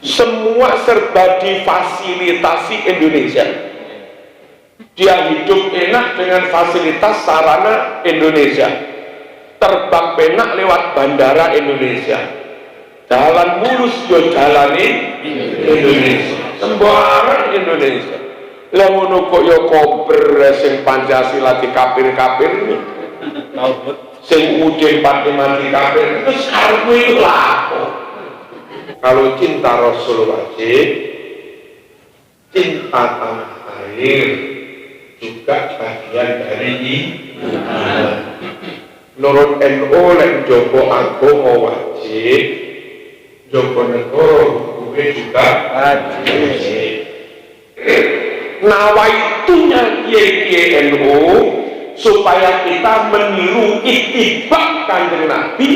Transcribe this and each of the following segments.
semua serba difasilitasi Indonesia. Dia hidup enak dengan fasilitas sarana Indonesia, terbang penak lewat bandara Indonesia, jalan mulus yo jalani Indonesia, sembarang Indonesia. Lah ngono kok yo kober sing Pancasila dikapir-kapir ini, sing udin mati kafir, terus karepmu itu lapo. Kalau cinta Rasul wajib, cinta tanah air juga bagian dari iman. Menurut NU lek jogo agama wajib, jogo negara hukumnya juga wajib. Nawaitunya kiai NU supaya kita meniru ittibak Kanjeng Nabi,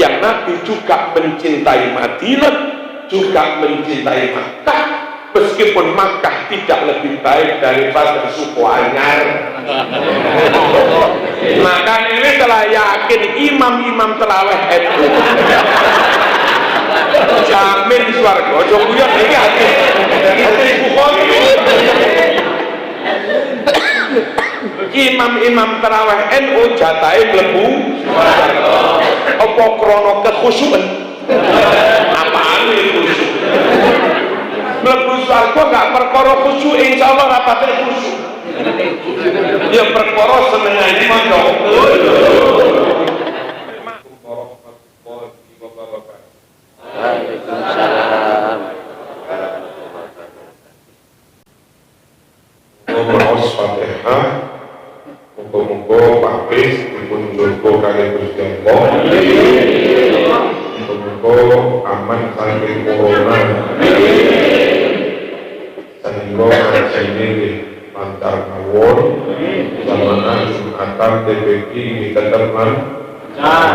yang Nabi juga mencintai Madinah, juga mencintai Makkah, meskipun Makkah tidak lebih baik daripada suku anyar. Maka ini telah yakin imam-imam terawih itu jamin swarga. Jokowi ini hati Bukhari. Imam-imam terawih NU jatahe mlebu apa krono kekhusyukan? Apaan ini khusyuk? Mlebu swarga gak perkara khusyuk, insyaallah rapate khusyuk. Ya perkara senengane maca. Waalaikumsalam. Fatihah. Muga-muga Pak Bis dipun njogo kaliyan Gusti Allah. Muga-muga aman saking corona. Sehingga ajene lancar mawon. Zaman Jumatan TPQ tetep lancar,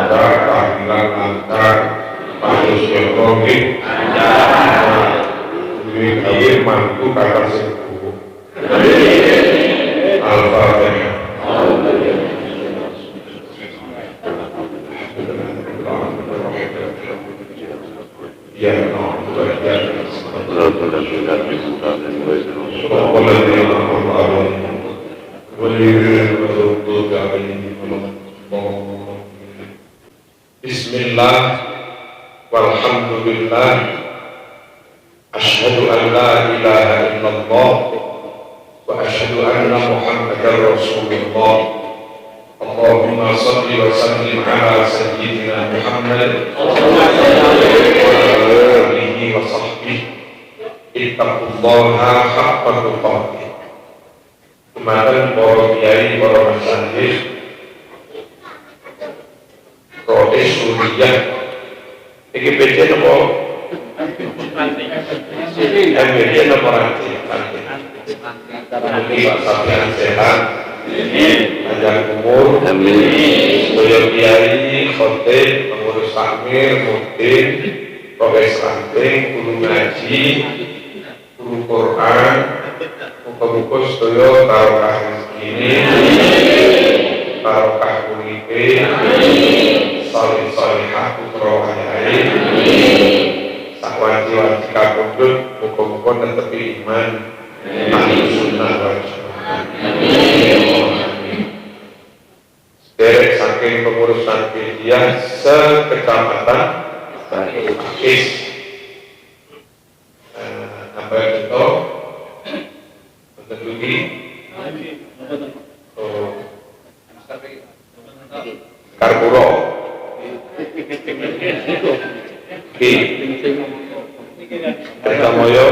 tahlilan lancar, pasus ekonomi lancar. Duit mantu kata sing buruk. Al-Fatihah. Ya Bismillah walhamdulillah asyhadu an la ilaha illallah wa asyhadu anna Muhammadar Rasulullah. Allahumma shalli wa sallim ala sayyidina Muhammad wa alihi wa sahbihi. Ittaqullaha haqqa tuqatih. Kemarin para kiai, para masyayikh, rote suriah iki beda apa? Beda apa ranti? Ini sampeyan sehat, panjang umur, sedaya kiai, khotib, pengurus takmir, muktin, profes ranting, guru ngaji, guru Quran, muga-muga sedaya barokah rezekine, barokah uripe, salih-salihah putra wayahe, sakwanci-wanci kapundhut, muga-muga netepi iman. Ahli sunnah wal jamaah. Derek saking pengurusan media sekecamatan Pakis. Apa itu? Mentetugi. Karpuro. Ki. Kertamoyo.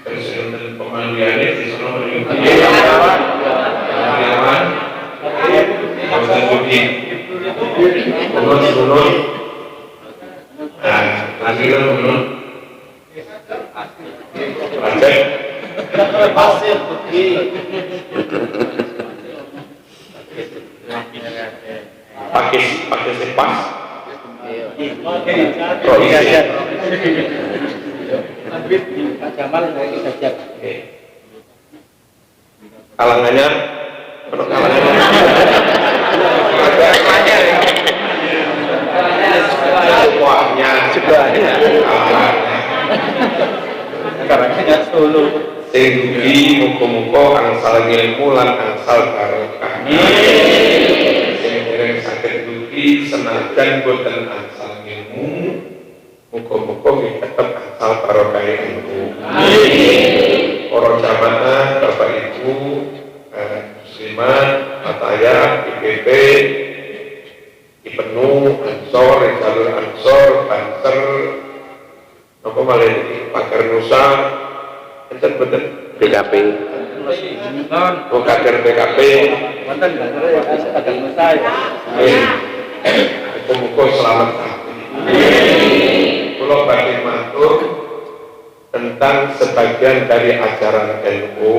Presiden pemilihannya di sana menunjukkan menurut hasilnya menurut pasir pakai sepas. Pak Jamal dari Sajak. Kalangannya, kalangannya. sing dugi muga-muga angsal ilmu lan angsal barokah. Sing dereng saged dugi senajan boten angsal ilmu muga-muga nggih tetep angsal barokah ilmu. Para jamaah, Bapak Ibu, muslimat, Ataya, IPP, IPENU, Ansor, Jalur Ansor, Banser, apa malah ini Pagar Nusa, enten betul PKP, oh kader PKP, muka selamat hati. Kalau bagi matur tentang sebagian dari ajaran NU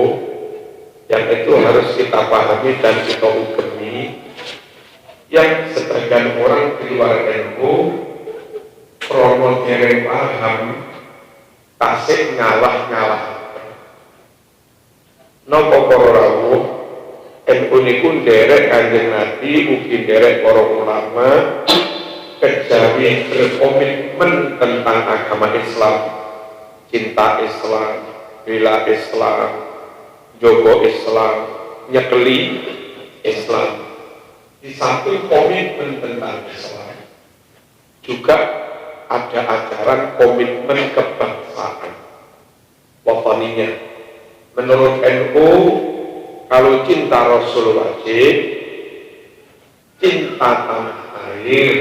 yang itu harus kita pahami dan kita ukemi, yang sebagian orang di luar NU krono dereng paham tasik ngalah napa para rawuh NU niku derek Kanjeng Nabi ugi derek para ulama kejawi berkomitmen tentang agama Islam, cinta Islam, bela Islam, jogo Islam, nyekeli Islam. Di samping komitmen tentang Islam juga ada ajaran komitmen kebangsaan wataninya. Menurut NU kalau cinta Rasul wajib, cinta tanah air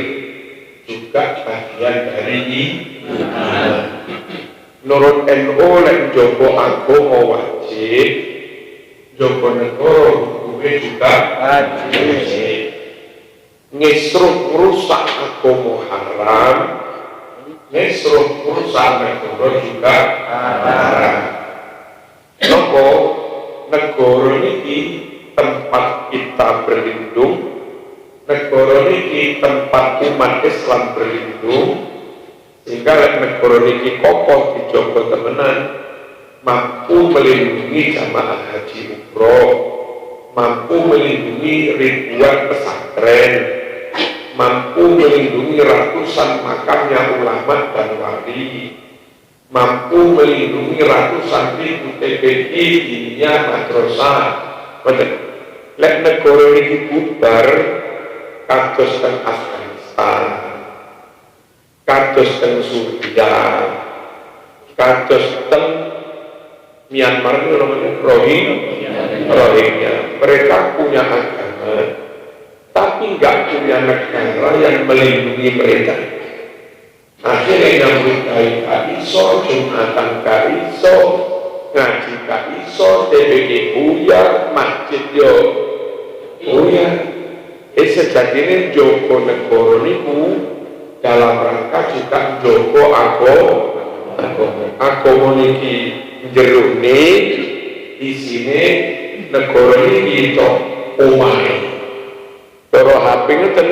juga bagian dari iman. Menurut NU lek jogo agama wajib, jogo negara hukumnya juga wajib. Ngesruh rusak agama haram, ngesruh rusak negara juga haram. Nopo negara ini tempat kita berlindung, negara ini tempat umat Islam berlindung, sehingga negara ini kokoh dijogo temenan, mampu melindungi jamaah haji umroh, mampu melindungi ribuan pesantren, mampu melindungi ratusan makamnya ulama dan wali, mampu melindungi ratusan ribu TPI dinia madrasah. Betul. Lek negara ini bubar, kados teng Afghanistan, kados teng Suriah, kados teng Myanmar itu namanya Rohingya. Mereka punya agama, tapi nggak punya negara yang melindungi mereka. Akhirnya nyambut gak iso, Jumatan gak iso, ngaji gak iso, TPG buyar, masjid yo buyar. Sejatinya Joko negara niku dalam rangka juga Joko agama niki jerone isine negara niki to omahe. Cara HP ngeten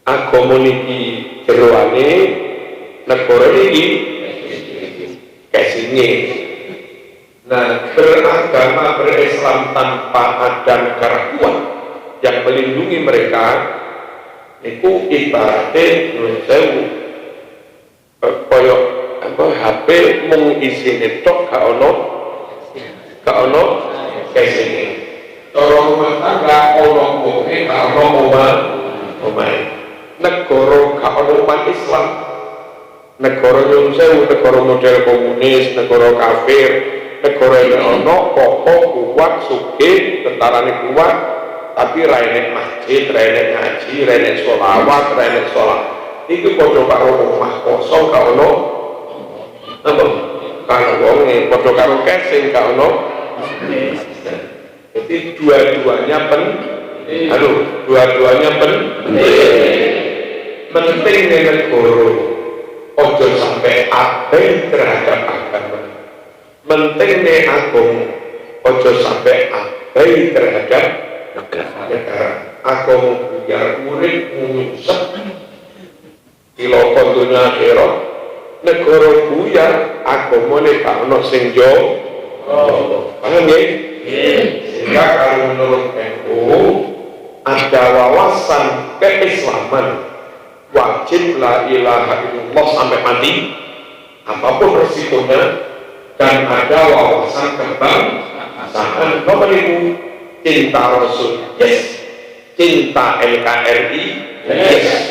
agama niki jeroane negara niki kesine. Nah, beragama berislam tanpa ada negara kuat yang melindungi mereka itu ibaratnya menurut saya koyok apa HP mung isine tok gak ono kesine. Cara rumah tangga ono wonge gak ono omahe. Negara gak ono umat Islam. Negara nyun sewu, negara model komunis, negara kafir, negara yang ono kokoh kuat sugih, tentarane kuat, tapi rainek masjid, rainek ngaji, rainek sholawat, rainek sholat. Itu padha karo omah kosong gak ono apa? Karo wonge padha karo kesing gak ono. Jadi dua-duanya dua-duanya penting negara. Ojo sampai abai terhadap agama. Penting agama. Ojo sampai abai terhadap negara. Agama biar urip nyusep kilo kontunya akhirat. Negara buyar agama ini gak ono sing jo. Paham ya? Sehingga kalau menurut NU ada wawasan keislaman wajib la ilaha illallah sampai mati apapun resikonya, dan ada wawasan kebangsaan. Nomor itu cinta Rasul, yes. Cinta NKRI, yes.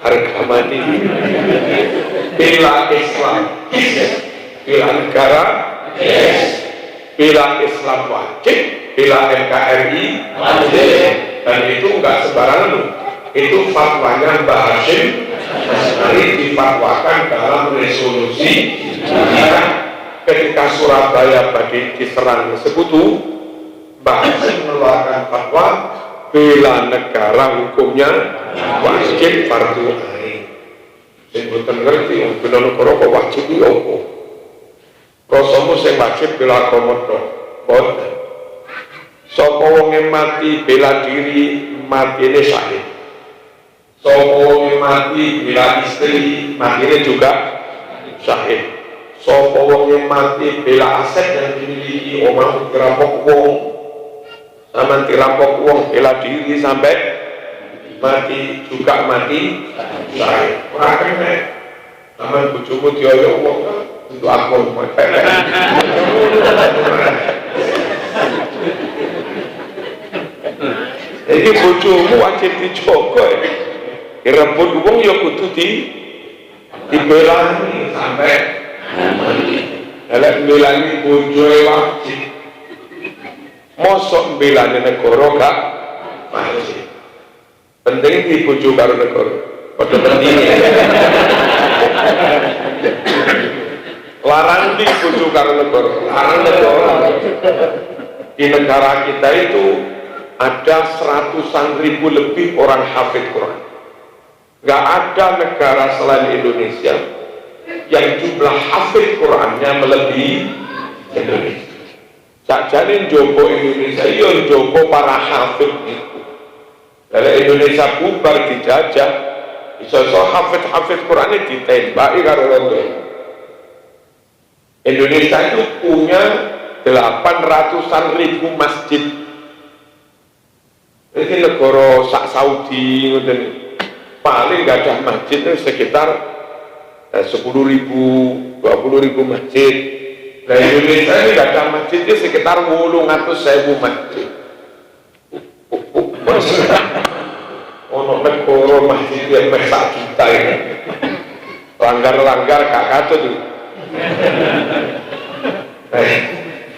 Harga mati. Bela Islam, yes. Bela negara, yes. Bela Islam wajib, bela NKRI wajib. Dan itu enggak sembarangan, itu fatwanya Mbah Hashim Asy'ari difatwakan dalam resolusi ketika Surabaya badai diserang sekutu. Mbah Hashim mengeluarkan fatwa bela negara hukumnya wajib fardu ain. Sing boten ngerti bela negara kok wajib iki opo? Rasamu sing wajib bela agama tok. Boten. Sapa wong mati bela diri, matine syahid. Sapa wong mati bela istri, matine juga syahid. Sapa wong mati bela aset yang dimiliki, omah dirampok wong, sama dirampok wong, bela diri sampai mati juga mati syahid. Ora kene. Sama bojomu dioyo wong untuk aku mepet. Iki bojomu wajib dijogo. Direbut wong ya kudu dibelani sampai mati. Lek belani bojoe wajib. Mosok belani negara gak wajib. Penting di bojo karo negara. Padha penting. Larang di bojo karo negara. Larang negara. Di negara kita itu ada 100.000 lebih orang hafid Quran. Gak ada negara selain Indonesia yang jumlah hafid Qurannya melebihi Indonesia. Sakjane njopo Indonesia yo njopo para hafid itu. Kalau Indonesia bubar dijajah, iso-iso hafid Quran ditembaki karo rondo. Indonesia itu punya 800.000 masjid. Ini negara sak Saudi paling gak ada masjid sekitar 10.000, 20.000 masjid. Nah Indonesia ini gak ada masjid sekitar 800.000 masjid. Ono negara masjid yang sak juta ini. Langgar-langgar gak katut.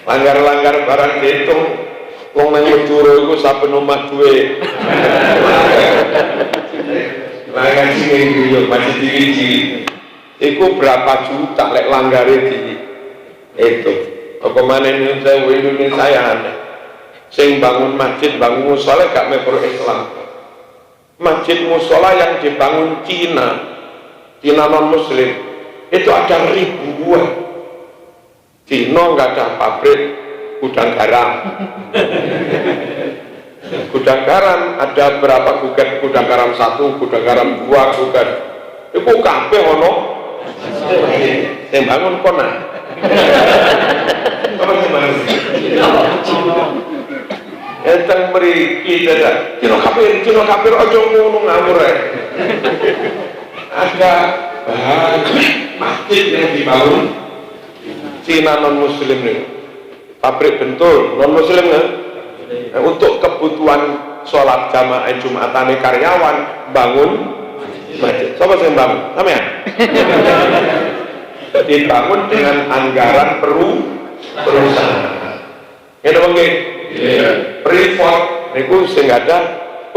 Langgar-langgar barang dihitung. Wong nang Madura iku saben omah duwe. Langgar sing yo masih cilik. Iku berapa juta lek langgare di itu. Apa maneh Indonesia ya aneh. Sing bangun masjid, bangun musala gak mepro Islam. Masjid musala yang dibangun Cina non muslim itu ada ribuan. Cina nggak ada pabrik gudang garam. Gudang garam ada berapa gudang garam 1, gudang garam 2, gudang itu kabeh ono sing bangun kona. Apa sing bangun? Enteng mriki dadak Cina kafir aja ngono ngawur ae. Ada masjid yang dibangun Cina non muslim nih. Pabrik bentul non muslim kan? Untuk kebutuhan sholat jamaah Jumatane karyawan bangun masjid. Siapa yang bangun? Sama ya? Dibangun dengan anggaran perusahaan. Ini mungkin Freeport itu sehingga ada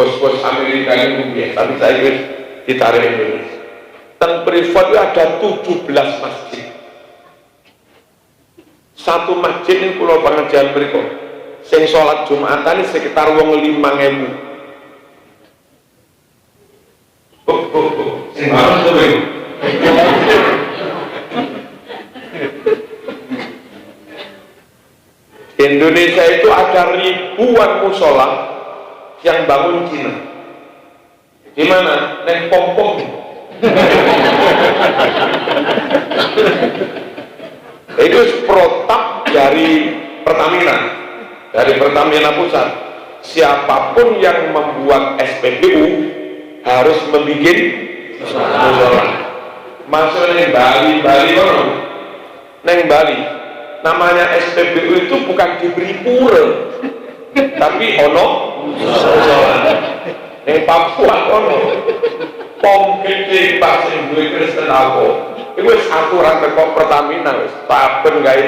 bos-bos Amerika ini mungkin, tapi saya ingin ditarik Indonesia. Teng Freeport itu ada 17 masjid. Satu masjid ini pulau pengajian berikut sing sholat Jumatan ini sekitar wong 5.000. Sing bangun tuh di Indonesia itu ada ribuan musola yang bangun Cina. Di mana? Neng Pompong. Itu protap dari Pertamina Pusat. Siapapun yang membuat SPBU harus membuat musola. Maksudnya Bali neng Bali. Namanya SPBU itu bukan diberi pura, tapi ono neng Papua ono pom gede pas sing duwe Kristen aku. Iku wis aturan teko Pertamina wis saben gawe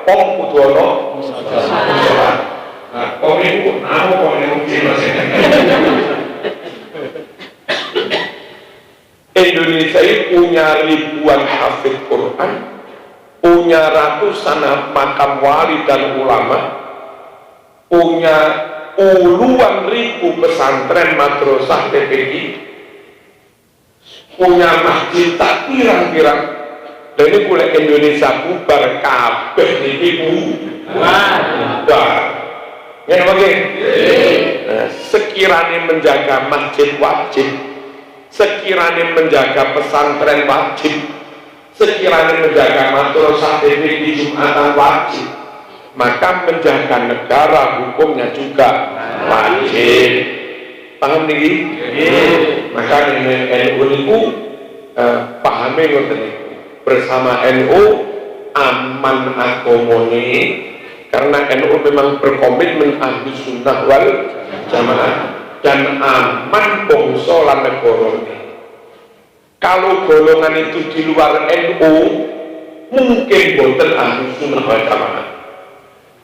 pom kudu ono. Nah, pom iku pom Indonesia ini punya ribuan hafid Quran, punya ratusan makam wali dan ulama, punya puluhan ribu pesantren madrasah PPI, punya masjid tak pirang-pirang. Dan ini boleh Indonesia bubar kabeh niki bubar. Ngene wae. Nah, sekiranya menjaga masjid wajib, sekiranya menjaga pesantren wajib, sekiranya menjaga madrasah PPI Jumatan wajib, maka menjaga negara hukumnya juga wajib. Paham niki? Maka NU niku pahami ngoten niku. Bersama NU aman agamane, karena NU memang berkomitmen ahli sunnah wal jamaah dan aman bangsa lan negara. Kalau golongan itu di luar NU mungkin boten ahli sunnah wal jamaah.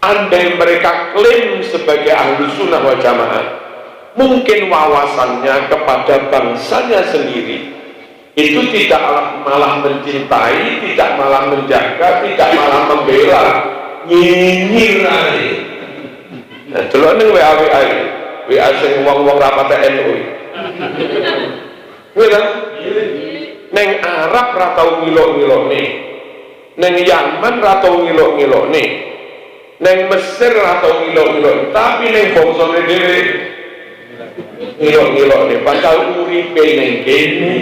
Andai mereka klaim sebagai ahli sunnah wal jamaah, mungkin wawasannya kepada bangsanya sendiri itu tidak malah mencintai, tidak malah menjaga, tidak malah membela, nyinyir aja. Nah, delok ning WA sing wong-wong rapat NU. Kuwi kan ning Arab ra tau ngilok-ngilokne, ning Yaman ra tau ngilok-ngilokne, ning Mesir ra tau ngilok-ngilokne, tapi ning bangsane dhewe ngilok-ngilokne. Padahal uripe ning kene,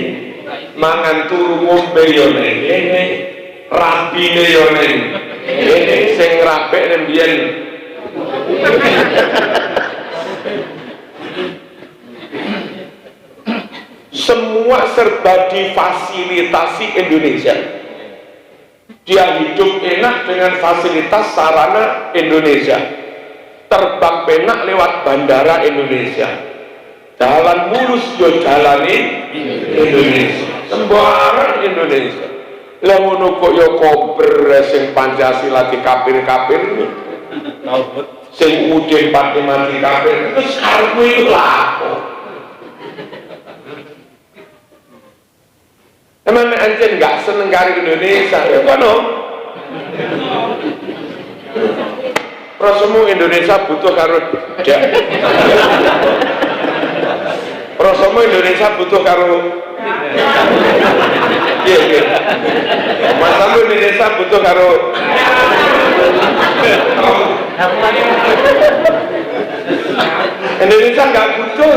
mangan turu ngombe yo ning kene, rabine yo ning kene, sing rapek ning biyen. Semua serba difasilitasi Indonesia. Dia hidup enak dengan fasilitas sarana Indonesia. Terbang penak lewat bandara Indonesia. Jalan mulus yo jalane Indonesia. Sembarang Indonesia. Lah ngono kok yo kober sing Pancasila dikapir-kapir. Sing udin pati mati kafir, terus karepmu itu lapo. Emang anjen gak seneng karo Indonesia, ya kono. Prosomu Indonesia butuh karo Prosomu Indonesia butuh karo iya. Masamu Indonesia butuh karo Indonesia nggak butuh,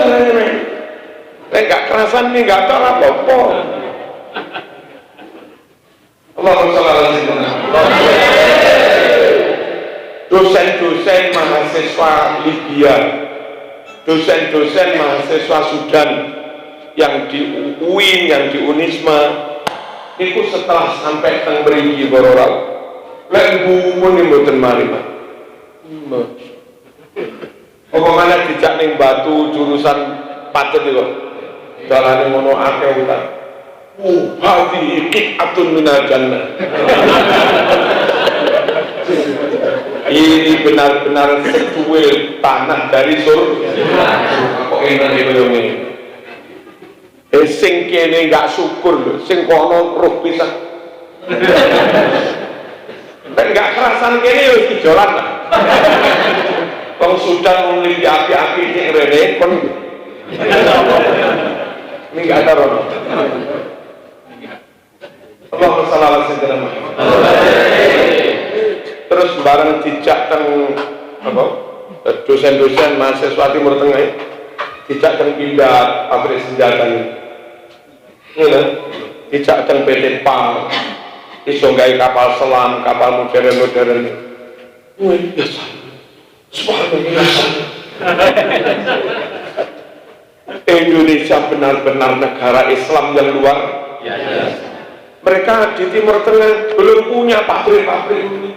nggak kerasan nih, nggak tahu apa-apa. Allahumma sholli ala sayyidina. Dosen-dosen mahasiswa Libya, dosen-dosen mahasiswa Sudan yang di UIN, yang di Unisma, itu setelah sampai teng mriki Bororau, lek muni mboten mari, Pak. Apa mana dijak ning Batu jurusan Pacet itu, dalane ngono akeh utan. Hadhihi qit'atun minal jannah. Ini benar-benar secuil tanah dari surga. Kok enak iki ini? Sing kene gak syukur lho, sing kono roh pisan. Dan gak kerasan kene yo ijolan lah. Wong Sudan mung api-api sing rene kon. Ini gak ada rono. Allahumma sholli ala sayyidina Muhammad. Terus bareng dijak teng apa? Dosen-dosen mahasiswa Timur Tengah dijak teng pindah pabrik senjata ini. Iya, dijak teng PT PAL. Iso gawe kapal selam, kapal modern-modern. Wih, biasa. Subhanallah. Indonesia benar-benar negara Islam yang luar biasa. Mereka di Timur Tengah belum punya pabrik-pabrik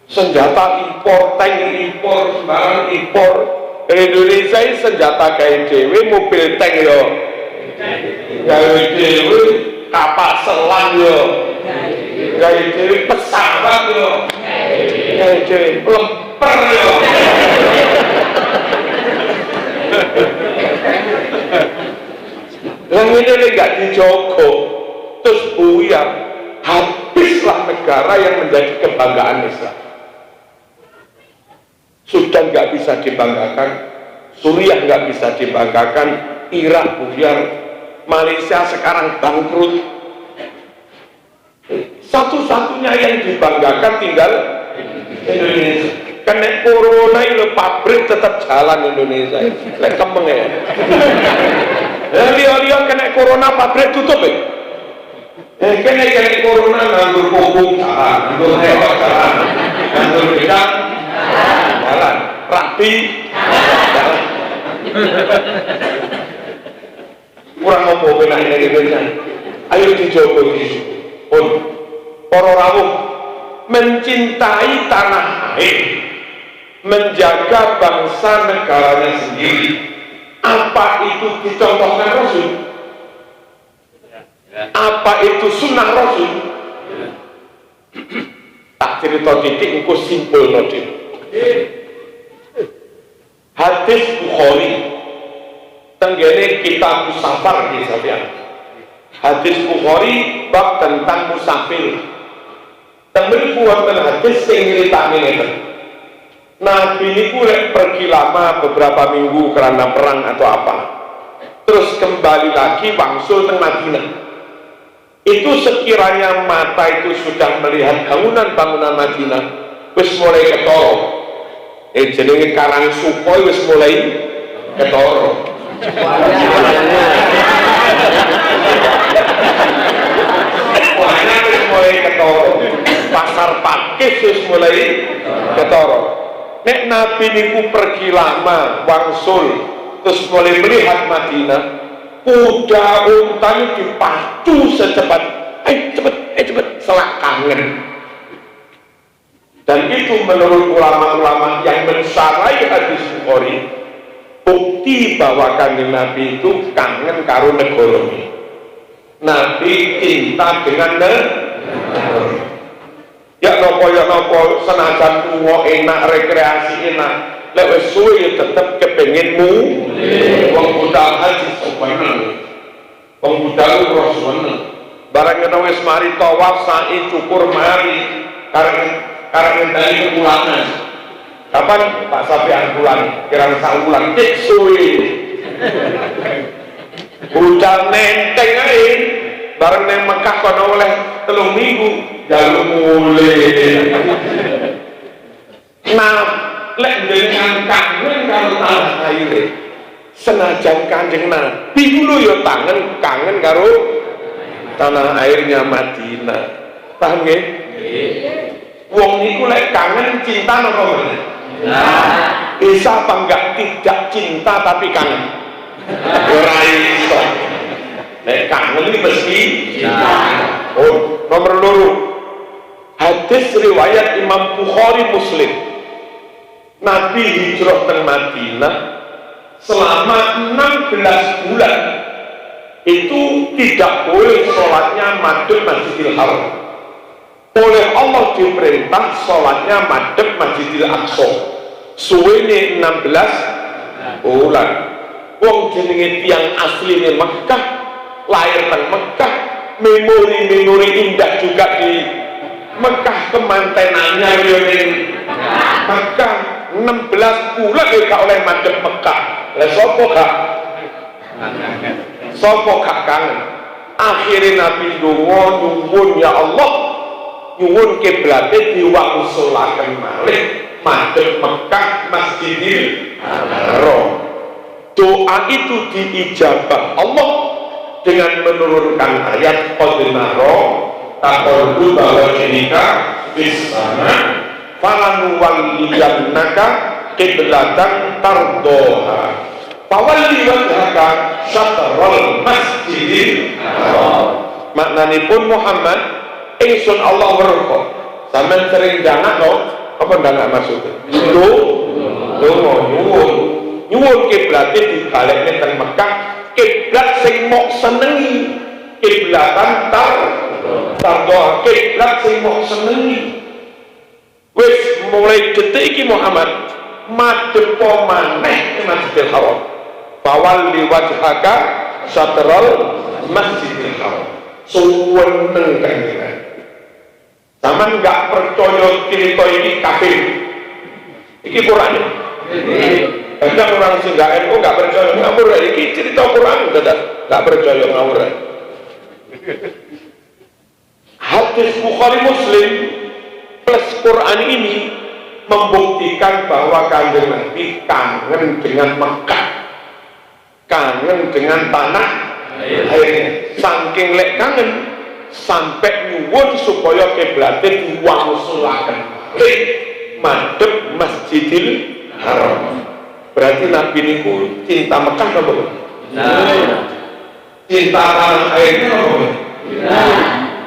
senjata impor, tank impor, sembarang impor. Indonesia ini senjata kayak dewe, mobil tank yo kayak dewe, kapal selam yo kayak dewe, pesawat yo kayak dewe, lemper yo. Yang ini nggak dijogo, terus buyar, habislah negara yang menjadi kebanggaan Islam. Sudan nggak bisa dibanggakan, Suriah nggak bisa dibanggakan, Irak buyar, Malaysia sekarang bangkrut. Satu-satunya yang dibanggakan tinggal Indonesia. Kena corona itu pabrik tetap jalan Indonesia. Lek kemeng ya. Lihat kena corona pabrik tutup ya. Kena corona nganggur pupuk jalan, nganggur hewan jalan, nganggur bidang jalan, rapi jalan. Kurang ngomong benar Indonesia. Ayo dicoba pun para rawuh mencintai tanah air, menjaga bangsa negaranya sendiri. Apa itu dicontohkan Rasul? Apa itu sunnah Rasul? Tak cerita titik engko simpul nodik. Hadis Bukhari tenggene kitab musafir di Safian. Hadis Bukhari bab tentang musafir. Tembel wonten hadis sing nyritani ngeten. Nabi niku lek pergi lama beberapa minggu karena perang atau apa. Terus kembali lagi wangsul teng Madinah. Itu sekiranya mata itu sudah melihat bangunan-bangunan Madinah wis mulai ketoro. Jenenge Karang Supoi wis mulai ketoro. Wahana wis mulai ketoro. Pasar Pakis wis mulai ketoro. Nek Nabi niku pergi lama wangsul terus mulai melihat Madinah, kuda untanya dipacu secepat, cepet selak kangen. Dan itu menurut ulama-ulama yang mensarai hadis Bukhari, bukti bahwa kangen Nabi itu kangen karo negara. Nabi cinta dengan negara. Ya nopo senajan tuwa enak, rekreasi enak, lek wis suwe ya tetep kepengenmu. Wong budal haji sopan, wong budal roh seneng. Barang kena wis mari tawaf sa'i cukur mari kareng dari kepulangan. Kapan Pak Sapian pulang? Kirang sak wulan cek suwe. Budal nenteng ae. Bareng nang Mekah kono oleh 3 minggu jaluk mulai. Nah, lek dengan kangen karo tanah air. Senajan Kanjeng Nabi dulu ya kangen karo tanah airnya Madinah. Paham nggih? Wong niku lek kangen cinta napa mboten? Nah, bisa apa enggak tidak cinta tapi kangen? Ora iso. Nek kangen iki mesti cinta. Oh, nomor 2. Hadis riwayat Imam Bukhari Muslim. Nabi hijrah ke Madinah selama 16 bulan. Itu tidak boleh sholatnya madhep Masjidil Haram. Oleh Allah diperintah sholatnya madhep Masjidil Aqsa. Suwene 16 bulan. Wong jenenge tiyang asline Mekah, lahir teng Mekah, memori-memori indah juga di Mekah, kemantenannya ning Mekah 16 bulan gak oleh madhep Mekah. Lah sapa gak kangen? Akhirnya Nabi ndonga nyuwun, ya Allah, nyuwun kiblate diwangsulaken malih madhep Mekah Masjidil Haram. Doa itu diijabah Allah dengan menurunkan ayat qad nara taqalluba wajhika fis sama falanuwalliyannaka qiblatan tardoha fawalli wajhaka syatral masjidil haram. maknanipun Muhammad ingsun Allah weruh. Sampeyan sering dangak to? Apa dangak maksudnya? Nyuwun kiblate dibalekne teng Mekah, kiblat sing mok senengi. Kiblatan tardo kiblat sing mok senengi. Wis mulai detik iki Muhammad madhep maneh ing Masjidil Haram. Fawalli wajhaka syatral Masjidil Haram. Suweneng kanjeng. Sampeyan enggak percaya cerita ini kafir. Iki Quran. Kadang orang sing enggak NU enggak percaya ngawur. Iki cerita Quran enggak percaya ngawur. Hadis Bukhari Muslim plus Quran ini membuktikan bahwa kanjeng Nabi kangen dengan Mekah, kangen dengan tanah airnya. Saking lek kangen sampai nyuwun supaya kiblate diwangsulaken madhep Masjidil Haram. Berarti Nabi niku cinta Mekah apa? Cinta tanah airnya apa?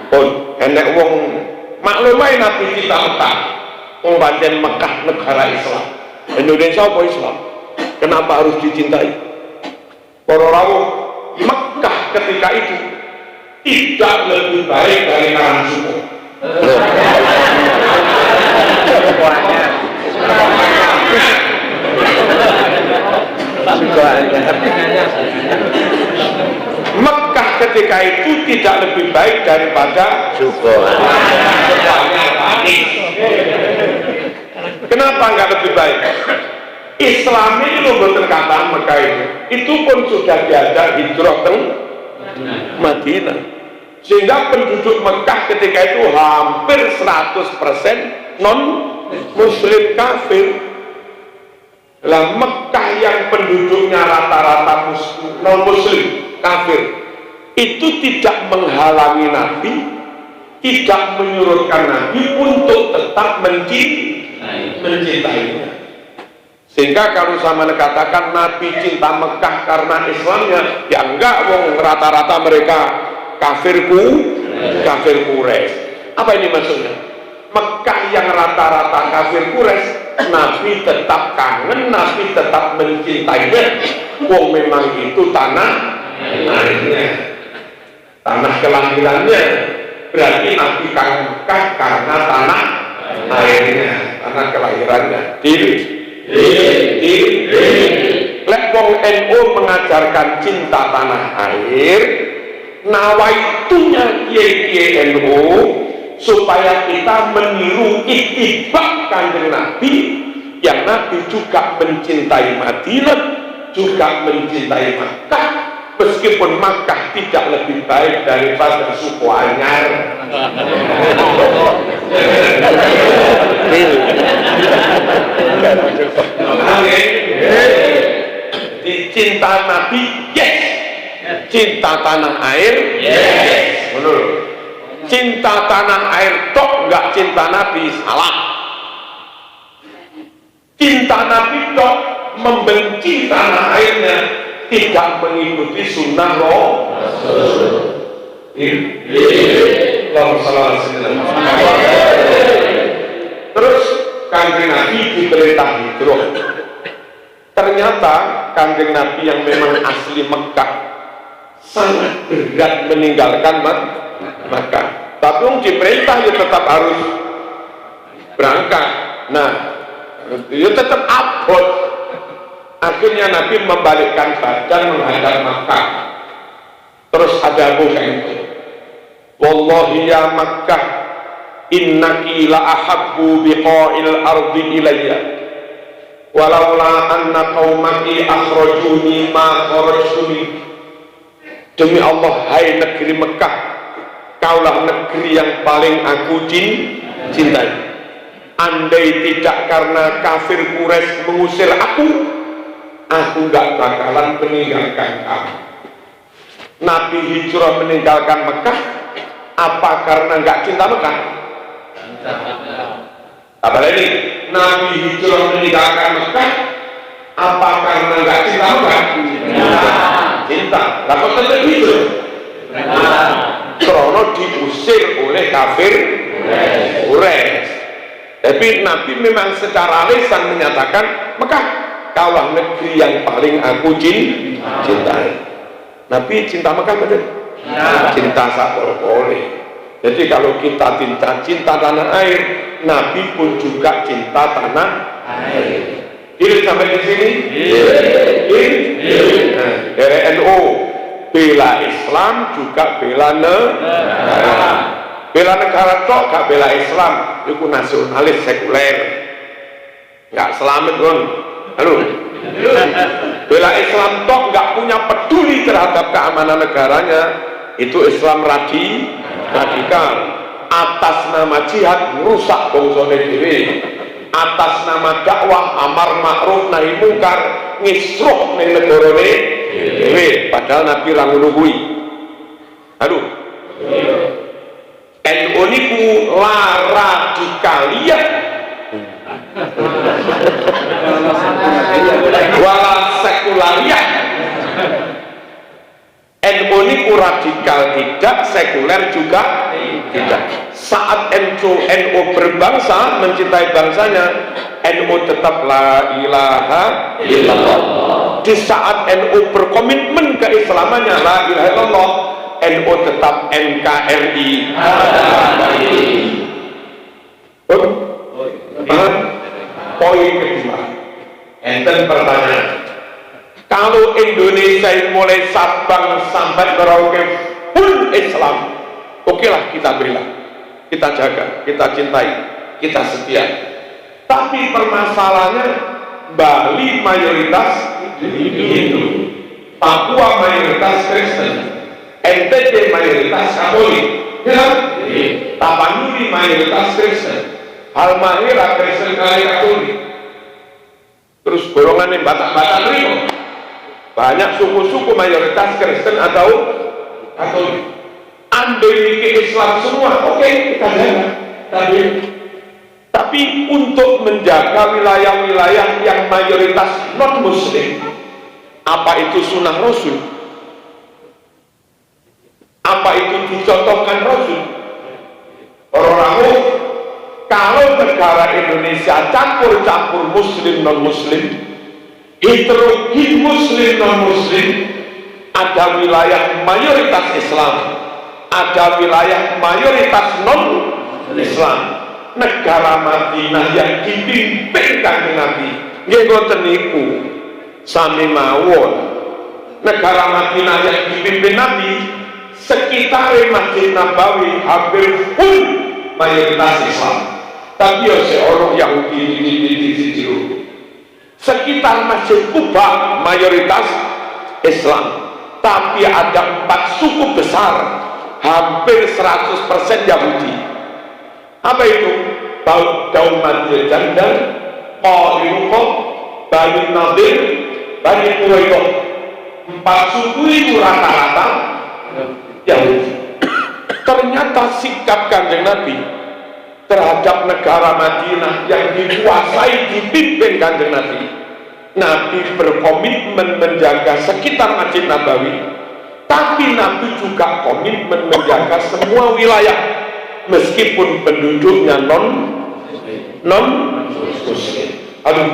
Pun enek wong maklum ae Nabi cinta Mekah. Wong pancen Mekah negara Islam. Indonesia apa Islam? Kenapa harus dicintai? Para rawuh Mekah ketika itu tidak lebih baik dari Karangsuko. Mekah ketika itu tidak lebih baik daripada Suko. Kenapa nggak lebih baik? Islam ini loh berkata Mekah itu pun sudah diajak hijrah ke Madinah, sehingga penduduk Mekah ketika itu hampir 100% non Muslim kafir. Lah Mekah yang penduduknya rata-rata non Muslim kafir itu tidak menghalangi Nabi, tidak menyurutkan Nabi untuk tetap mencintainya. Sehingga kalau sama katakan Nabi cinta Mekah karena Islamnya, ya enggak, wong rata-rata mereka kafir Quraisy. Apa ini maksudnya? Mekah yang rata-rata kafir Quraisy, Nabi tetap kangen, Nabi tetap mencintainya. Wong memang itu tanah airnya, tanah kelahirannya. Berarti Nabi kangen Mekah karena tanah airnya, tanah kelahirannya. Lek wong NU mengajarkan cinta tanah air, nawaitunya kiai NU supaya kita meniru itibak kanjeng Nabi, yang Nabi juga mencintai Madinah, juga mencintai Makkah, meskipun Makkah tidak lebih baik daripada suku anyar. Cinta Nabi, yes. Cinta tanah air, yes. Menurut cinta tanah air tok, enggak cinta Nabi, salah. Cinta Nabi tok, membenci tanah airnya, tidak mengikuti sunnah Rasul. Terus kanjeng Nabi diperintah hijrah. Ternyata kanjeng Nabi yang memang asli Mekah sangat berat meninggalkan Mekah. Tapi yang diperintah ya tetap harus berangkat. Nah, ya tetap abot. Akhirnya Nabi membalikkan badan menghadap Mekah. Terus ada itu. Wallahi ya Makkah, innaki la ahabbu biqa'il ardi ilayya. Walaula anna qaumaki akhrajuni ma kharajtuni. Demi Allah, hai negeri Mekah, kaulah negeri yang paling aku cintai. Andai tidak karena kafir Quraisy mengusir aku gak bakalan meninggalkan kamu. Nabi hijrah meninggalkan Mekah apa karena gak cinta Mekah? Apa lagi? Nabi hijrah meninggalkan Mekah apa karena gak cinta Mekah? Cinta. Lah kok tetap hijrah? Karena Tapi Nabi memang secara lisan menyatakan Mekah kaulah negeri yang paling aku cintai. Nabi cinta Mekah betul? Ya. Cinta sapol-pole. Jadi kalau kita cinta tanah air, Nabi pun juga cinta tanah air. Ini sampai di sini? Nah, dari NU bela Islam juga bela negara. Bela negara kok gak bela Islam, itu nasionalis sekuler. Nggak selamat kan? Halo. Bela Islam tok nggak punya peduli terhadap keamanan negaranya, itu Islam radikal. Atas nama jihad merusak bangsa dhewe, atas nama dakwah amar ma'ruf nahi mungkar ngisruh ning negarane dhewe, padahal Nabi ra ngono kuwi. Halo. NU niku la radikaliah wala sekulariah. NU niku radikal tidak, sekuler juga tidak. Saat NU berbangsa, mencintai bangsanya, NU tetap la ilaha illallah. Di saat NU berkomitmen keislamannya, la ilaha illallah, NU tetap NKRI. Poin kedua, enten pertanyaan, kalau Indonesia mulai Sabang sampai Merauke pun Islam, okelah kita bela, kita jaga, kita cintai, kita setia. Tapi permasalahannya Bali mayoritas Hindu, Papua mayoritas Kristen, NTT mayoritas Katolik, Tapanuli mayoritas Kristen, Halmahera Kristen kali Katolik. Terus golongan yang Batak-Batak Rio banyak suku-suku mayoritas Kristen atau Katolik. Andai ke Islam semua, oke, kita jaga. Tapi untuk menjaga wilayah-wilayah yang mayoritas non Muslim, apa itu sunnah Rasul? Apa itu dicontohkan Rasul? Orang-orang, kalau negara Indonesia campur-campur Muslim non-Muslim, heterogen Muslim non-Muslim, ada wilayah mayoritas Islam, ada wilayah mayoritas non-Islam. Negara Madinah yang dipimpin Kanjeng Nabi, nggih ngoten niku sami mawon. Negara Madinah yang dipimpin Nabi, sekitar Masjid Nabawi hampir full mayoritas Islam. Tapi ya seorang Yahudi di situ. Sekitar Masjid Kuba mayoritas Islam. Tapi ada 4 suku besar, hampir 100% Yahudi. Apa itu? Daumatil Jandal, Qainuqah, Bani Nadir, Bani Quraidah. 4 suku itu rata-rata Yahudi. Ternyata sikap Kanjeng Nabi terhadap negara Madinah yang dikuasai dipimpin Kanjeng Nabi, Nabi berkomitmen menjaga sekitar Masjid Nabawi, tapi Nabi juga komitmen menjaga semua wilayah meskipun penduduknya non Muslim. Aduh.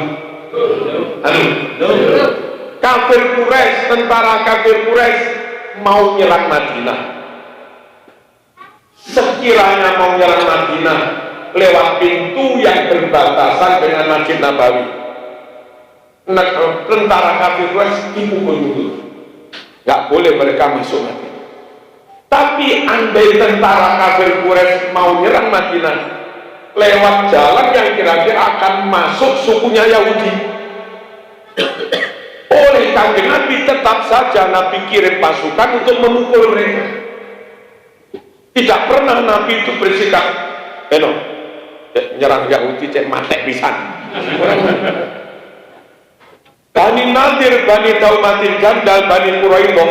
Kafir Quraisy, tentara kafir Quraisy mau nyerang Madinah. Sekiranya mau nyerang Madinah lewat pintu yang berbatasan dengan Masjid Nabawi, tentara kafir Quraisy dipukul dulu, nggak boleh mereka masuk Madinah. Tapi andai tentara kafir Quraisy mau nyerang Madinah lewat jalan yang kira-kira akan masuk sukunya Yahudi, oleh Kanjeng Nabi tetap saja Nabi kirim pasukan untuk memukul mereka. Tidak pernah Nabi itu bersikap nyerang Yahudi cek matek pisan. Bani Nadir, Bani Daumatil Jandal, Bani Quraidah,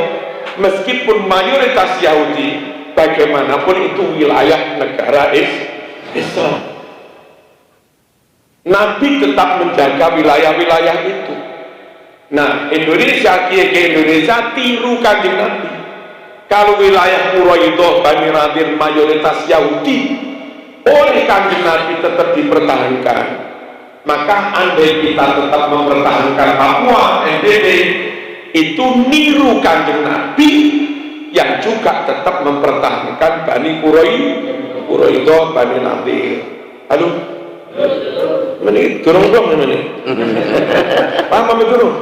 meskipun mayoritas Yahudi, bagaimanapun itu wilayah negara Islam. Nabi tetap menjaga wilayah-wilayah itu. Nah, Indonesia, kiai Indonesia tiru Kanjeng Nabi. Kalau wilayah Quraidah, Bani Nadir mayoritas Yahudi, oleh Kanjeng Nabi tetap dipertahankan, maka andai kita tetap mempertahankan Papua, NTB, itu niru Kanjeng Nabi yang juga tetap mempertahankan Bani Quraidah, Bani Nadir. Halo? Menit durung dong ini. Paham apa durung?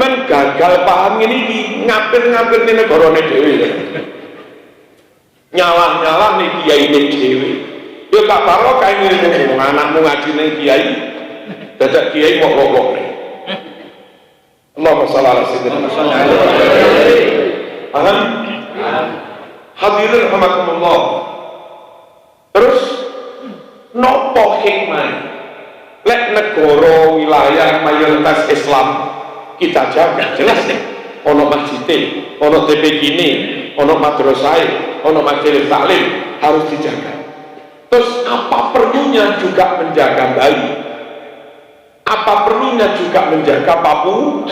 Men gagal paham ini ngapir-ngapir ini negarane dhewe. Nyalah-nyalah nih kiai ini dhewe. Yo tak barokah ini anakmu ngaji ning kiai. Dadak kiai kok rokok nih. Allahumma shalli ala sayyidina Muhammad. Paham? Hadirin rahimakumullah. Terus nopo hikmah lek negara wilayah mayoritas Islam kita jaga, jelas nih ono masjid, ono TPQ ini, ono madrasah, ono majelis taklim, harus dijaga. Terus apa perlunya juga menjaga Bali, apa perlunya juga menjaga Papua,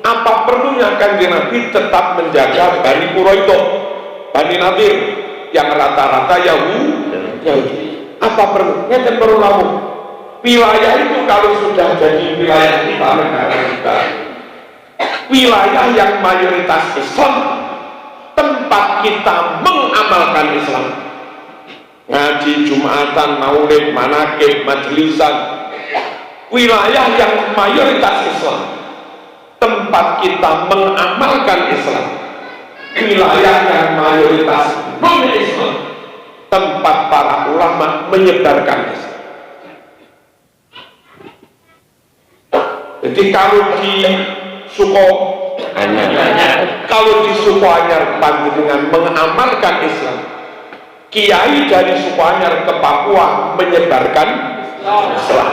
apa perlunya Kanjeng Nabi tetap menjaga Bani Quraidah, Bani Nadir yang rata-rata Yahudi. Apa perlu? Ngeten perlu lamu. Wilayah itu kalau sudah jadi wilayah kita, negara kita, wilayah yang mayoritas Islam, tempat kita mengamalkan Islam, ngaji Jumatan, maulid, manakib, majlisan, wilayah yang mayoritas Islam, tempat kita mengamalkan Islam, wilayah yang mayoritas non-Islam, tempat para ulama menyebarkan Islam. Jadi kalau di Sukoanyar panjenengan mengamalkan Islam, kiai dari Sukoanyar ke Papua menyebarkan Islam.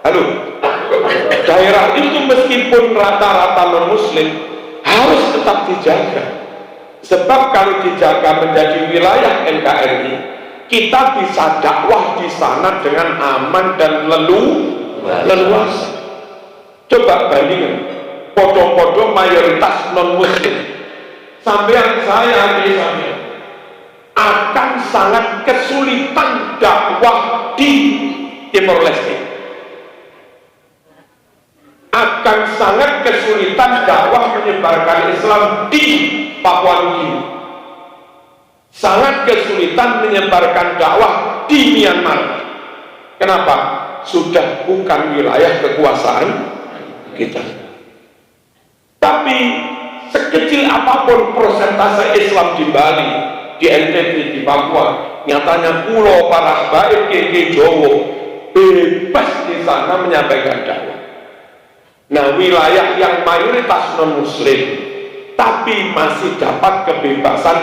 Halo, daerah itu meskipun rata-rata non-Muslim harus tetap dijaga. Sebab kalau dijaga menjadi wilayah NKRI, kita bisa dakwah di sana dengan aman dan leluasa. Coba bandingkan, podo-podo mayoritas non-Muslim, sampean saya misalnya akan sangat kesulitan dakwah di Timor Leste, akan sangat kesulitan dakwah menyebarkan Islam di Papua Nugini, sangat kesulitan menyebarkan dakwah di Myanmar. Kenapa? Sudah bukan wilayah kekuasaan kita. Tapi sekecil apapun persentase Islam di Bali, di NTB, di Papua, nyatanya pulau para baik KK Jowo bebas di sana menyampaikan dakwah. Nah, wilayah yang mayoritas non-Muslim tapi masih dapat kebebasan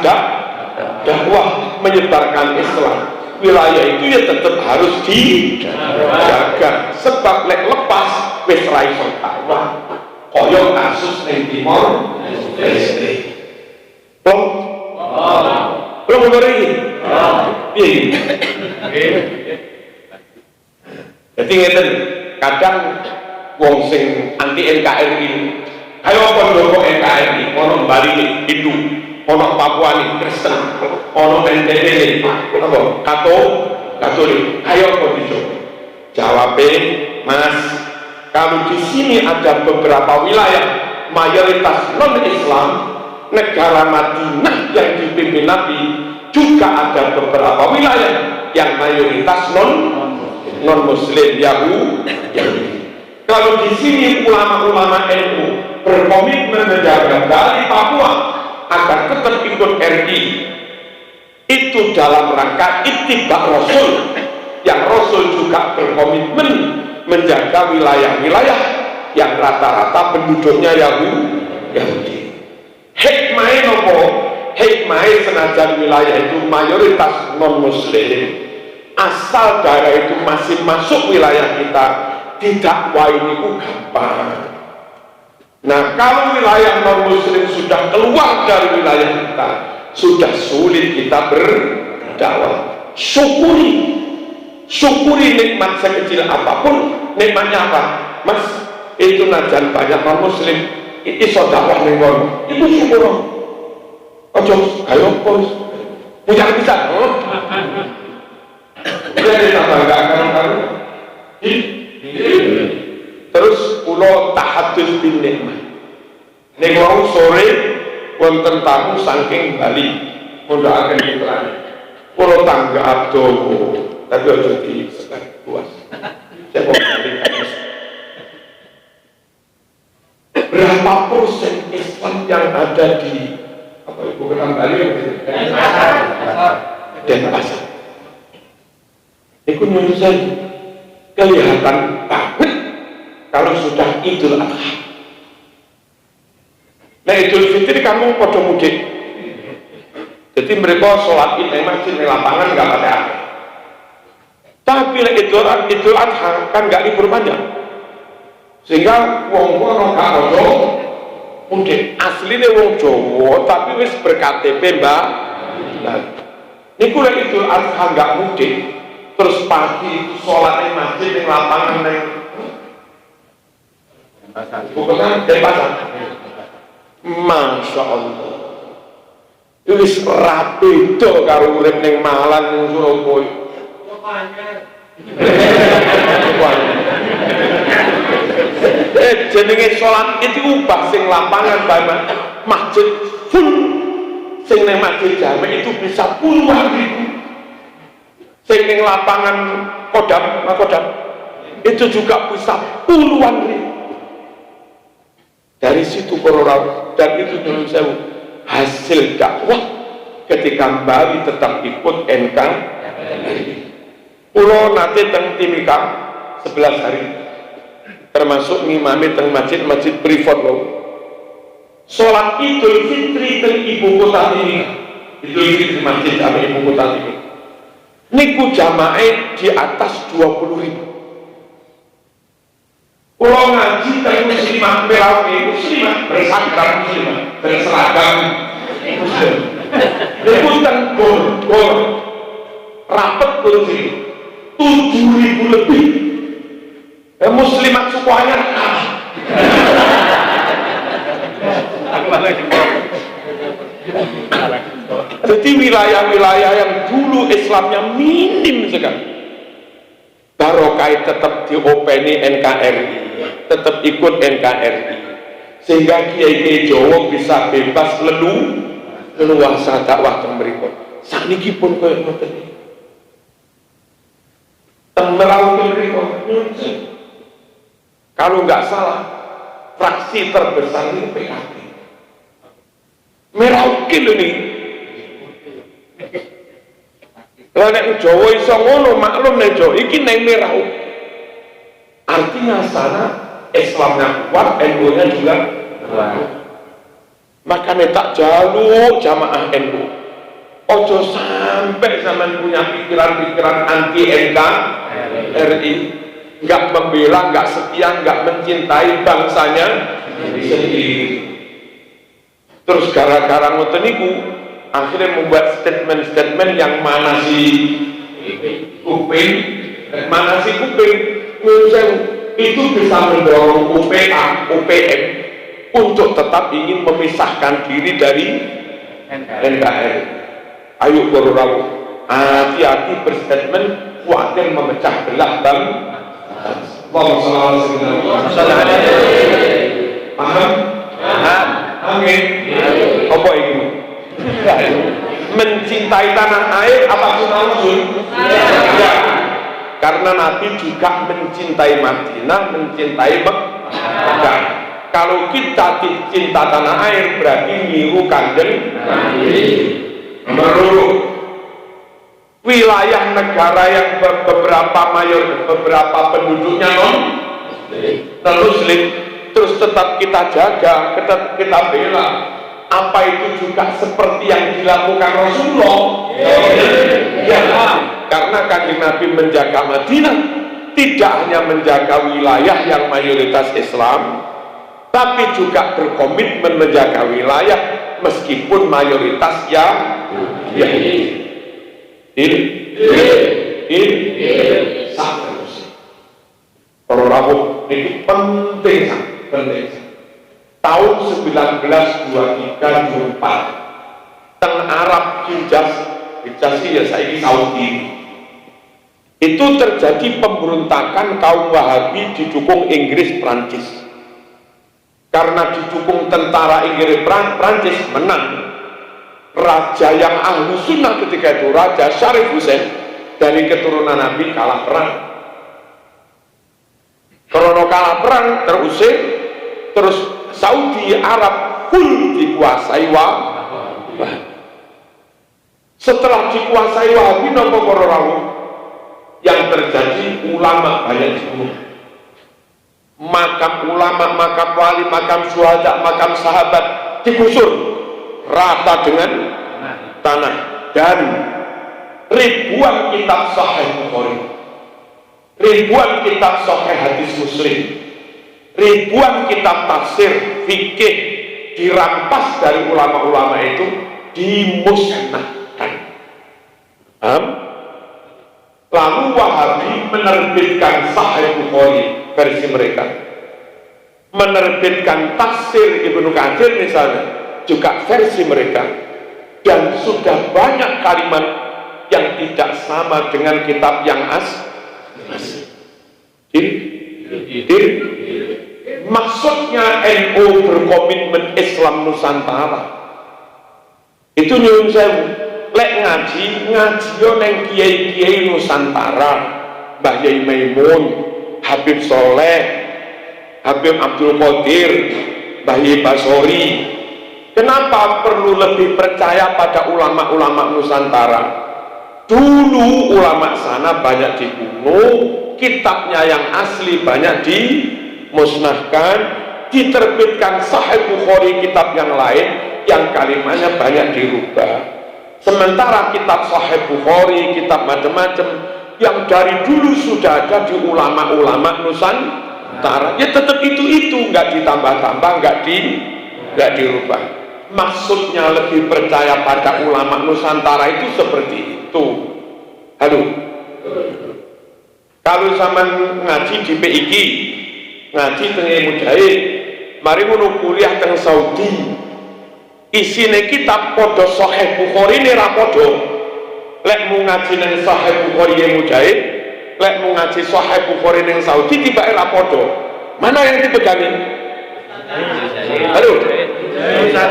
dakwah menyebarkan Islam, wilayah itu ya tetap harus dijaga. Sebab lek lepas wis ra iso dakwah, kaya kasus ning Timor Leste. Belum ngeri. Jadi ngeten, kadang wong sing anti NKRI, ayo pondok NKRI, ono Bali Hindu, ono Papua nih Kristen, ono NTB apa Katolik, ayo kok dicoba. Jawabnya, Mas, kalau di sini ada beberapa wilayah mayoritas non-Islam, negara Madinah yang dipimpin Nabi juga ada beberapa wilayah yang mayoritas non-Muslim Yahudi. Kalau di sini ulama-ulama NU berkomitmen menjaga Bali Papua agar tetap ikut RI, itu dalam rangka ittiba Rasul, yang Rasul juga berkomitmen menjaga wilayah-wilayah yang rata-rata penduduknya Yahudi. Hikmahnya nopo? Hikmahnya senajan wilayah itu mayoritas non-Muslim, asal daerah itu masih masuk wilayah kita, didakwa ini gampang. Nah, kalau wilayah non-Muslim sudah keluar dari wilayah kita, sudah sulit kita berdakwah. Syukuri nikmat sekecil apapun. Nikmatnya apa? Mas, itu najan banyak non-Muslim iso dakwah ning kono, itu syukur. Ojo ayo bos punya bisa Jadi tambah gak karu-karu. Terus kula tahadus bin nikmah. Nek wau sore wonten tamu saking Bali, mondhokaken putrane. Kula tanggap dowo, tapi aja disekat puas. Saya mau balik. Berapa persen Islam yang ada di apa ibu kota Bali? Denpasar. Itu menunjukkan kelihatan banget kalau sudah Idul Adha. Nah Idul Fitri kamu pada mudik. Jadi mereka sholat Id di masjid di lapangan nggak ada. Tapi Idul Adha kan nggak libur panjang. Sehingga wong kono gak ono mudik. Asline wong Jawa tapi wis ber-KTP Mbak. Nah, niku lek Idul Adha gak mudik, terus pagi itu sholat di masjid di lapangan ning bukan Denpasar. Masya Allah. Wis rapi do karo urip ning Malang ning Surabaya. Jenenge sholat itu ubah sing lapangan banget masjid full, sing neng masjid jame itu bisa puluhan ribu, sing neng lapangan kodam itu juga bisa puluhan ribu. Dari situ kororau dan itu dulu sewu hasil dakwah ketika Bali tetap ikut NKRI. Pulau nanti teng Timika 11 hari termasuk ngimami teng masjid privat loh. Sholat Idul Fitri teng ibu kota ini, Idul Fitri masjid sama ibu kota ini. Niku jamaah di atas 20.000. Pulau ngaji teng muslimah Merauke, muslimah berseragam muslimah, berseragam muslim. Niku teng gor rapet kursi 7.000 lebih. Muslimat sukuannya jadi wilayah-wilayah yang dulu Islamnya minim sekali barokah tetap diopeni NKRI, tetap ikut NKRI sehingga kiai-kiai Jawa bisa bebas leluasa dakwah teng mriku. Sakniki pun koyo ngoten. Teng Merauke mriku kalau nggak salah fraksi terbesar ini PKB. Merauke lho nih. Lah nek Jawa iso ngono maklum nek Jawa iki nang Merauke. Artinya sana Islamnya kuat, NU-nya juga kuat. Makanya tak jaluk jamaah NU. Ojo sampai zaman punya pikiran-pikiran anti NKRI. Nggak membela, nggak setia, nggak mencintai bangsanya sendiri. Terus gara-gara ngoten niku akhirnya membuat statement-statement yang mana si kuping, mana si kuping, itu bisa mendorong UPA, UPM untuk tetap ingin memisahkan diri dari NKRI. Ayo kororau, hati-hati berstatement khawatir memecah belah Allahumma shalli alaihi. Paham? Amin. Apa itu? Mencintai tanah air apa sunausun? Ya. Karena Nabi juga mencintai Madinah, mencintai Mekah. Kalau kita cinta tanah air berarti niru kanjeng Nabi. Nomor wilayah negara yang beberapa penduduknya non-muslim terus tetap kita jaga, tetap kita bela. Apa itu juga seperti yang dilakukan Rasulullah? Ya, karena kanjeng Nabi menjaga Madinah tidak hanya menjaga wilayah yang mayoritas Islam, tapi juga berkomitmen menjaga wilayah meskipun mayoritas yang Yahudi. Kalau rabu ini penting. Tahun 1923-24 teng Arab Hijaz Hijaz ya saiki Saudi. Itu terjadi pemberontakan kaum Wahabi didukung Inggris, Prancis. Karena didukung tentara Inggris, Prancis menang. Raja yang ahlu sunnah ketika itu, Raja Syarif Hussein dari keturunan Nabi, kalah perang. Karena kalah perang terusir, terus Saudi Arab full dikuasai Wahabi. Setelah dikuasai Wahabi, yang terjadi ulama banyak dibunuh. Makam ulama, makam wali, makam syuhada, makam sahabat digusur rata dengan tanah, dan ribuan kitab Sahih Bukhari, ribuan kitab Sahih hadis Muslim, ribuan kitab tafsir fikih dirampas dari ulama-ulama itu, dimusnahkan. Lalu Wahabi menerbitkan Sahih Bukhari versi mereka, menerbitkan tafsir Ibnu Katsir misalnya juga versi mereka, dan sudah banyak kalimat yang tidak sama dengan kitab yang asli. Maksudnya NU berkomitmen Islam Nusantara itu nyuwun sewu, lek ngaji yo neng kiai-kiai Nusantara, Mbah Yai Maimun, Habib Soleh, Habib Abdul Qadir, Mbah Yai Basori. Kenapa perlu lebih percaya pada ulama-ulama Nusantara? Dulu ulama sana banyak dibunuh, kitabnya yang asli banyak dimusnahkan, diterbitkan Sahih Bukhari, kitab yang lain yang kalimatnya banyak dirubah. Sementara kitab Sahih Bukhari, kitab macam-macam yang dari dulu sudah ada di ulama-ulama Nusantara, ya tetap itu nggak ditambah-tambah, nggak dirubah. Maksudnya lebih percaya pada ulama Nusantara itu seperti itu. Halo, kalau sama ngaji di PIG, ngaji tengah Mujahid, mari ngono kuliah teng Saudi, isine kitab podo Sahih Bukhari ini rapodo. Lek mau ngaji neng Sahih Bukhari yang Mujahid, lek mau ngaji Sahih Bukhari neng Saudi tiba rapodo. Mana yang dipegangi? Halo,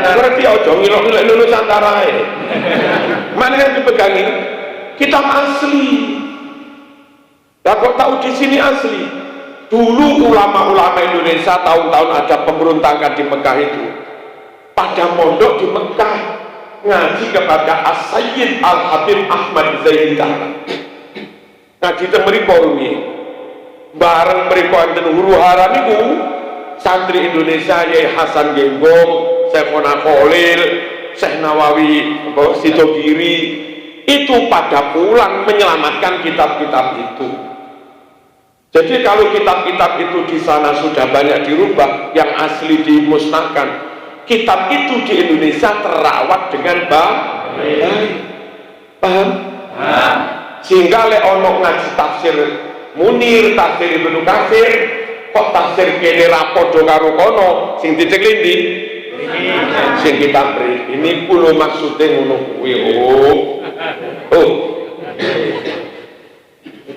berarti ojo ngilok-ngilok Nusantara ya. Mana yang dipegangi? Kitab asli. Lah kok tahu di sini asli? Dulu ulama-ulama Indonesia tahun-tahun ada pemberontakan di Mekah itu, pada mondok di Mekah ngaji kepada As-Sayyid Al-Habib Ahmad Zaid Dahlan. Ngaji teng mriku rumiyin. Bareng mriku enten huru-hara niku santri Indonesia Yai Hasan Genggong, Syekh Mona Khalil, Syekh Nawawi Sidogiri itu pada pulang menyelamatkan kitab-kitab itu. Jadi kalau kitab-kitab itu di sana sudah banyak dirubah, yang asli dimusnahkan, kitab itu di Indonesia terawat dengan baik. Paham? Sehingga le ono ngaji tafsir Munir, tafsir Ibnu Katsir, kok tafsir kene rapodo karo kono sing diteklindi sing kita beri ini kulo maksudnya ngono kuwi. Itu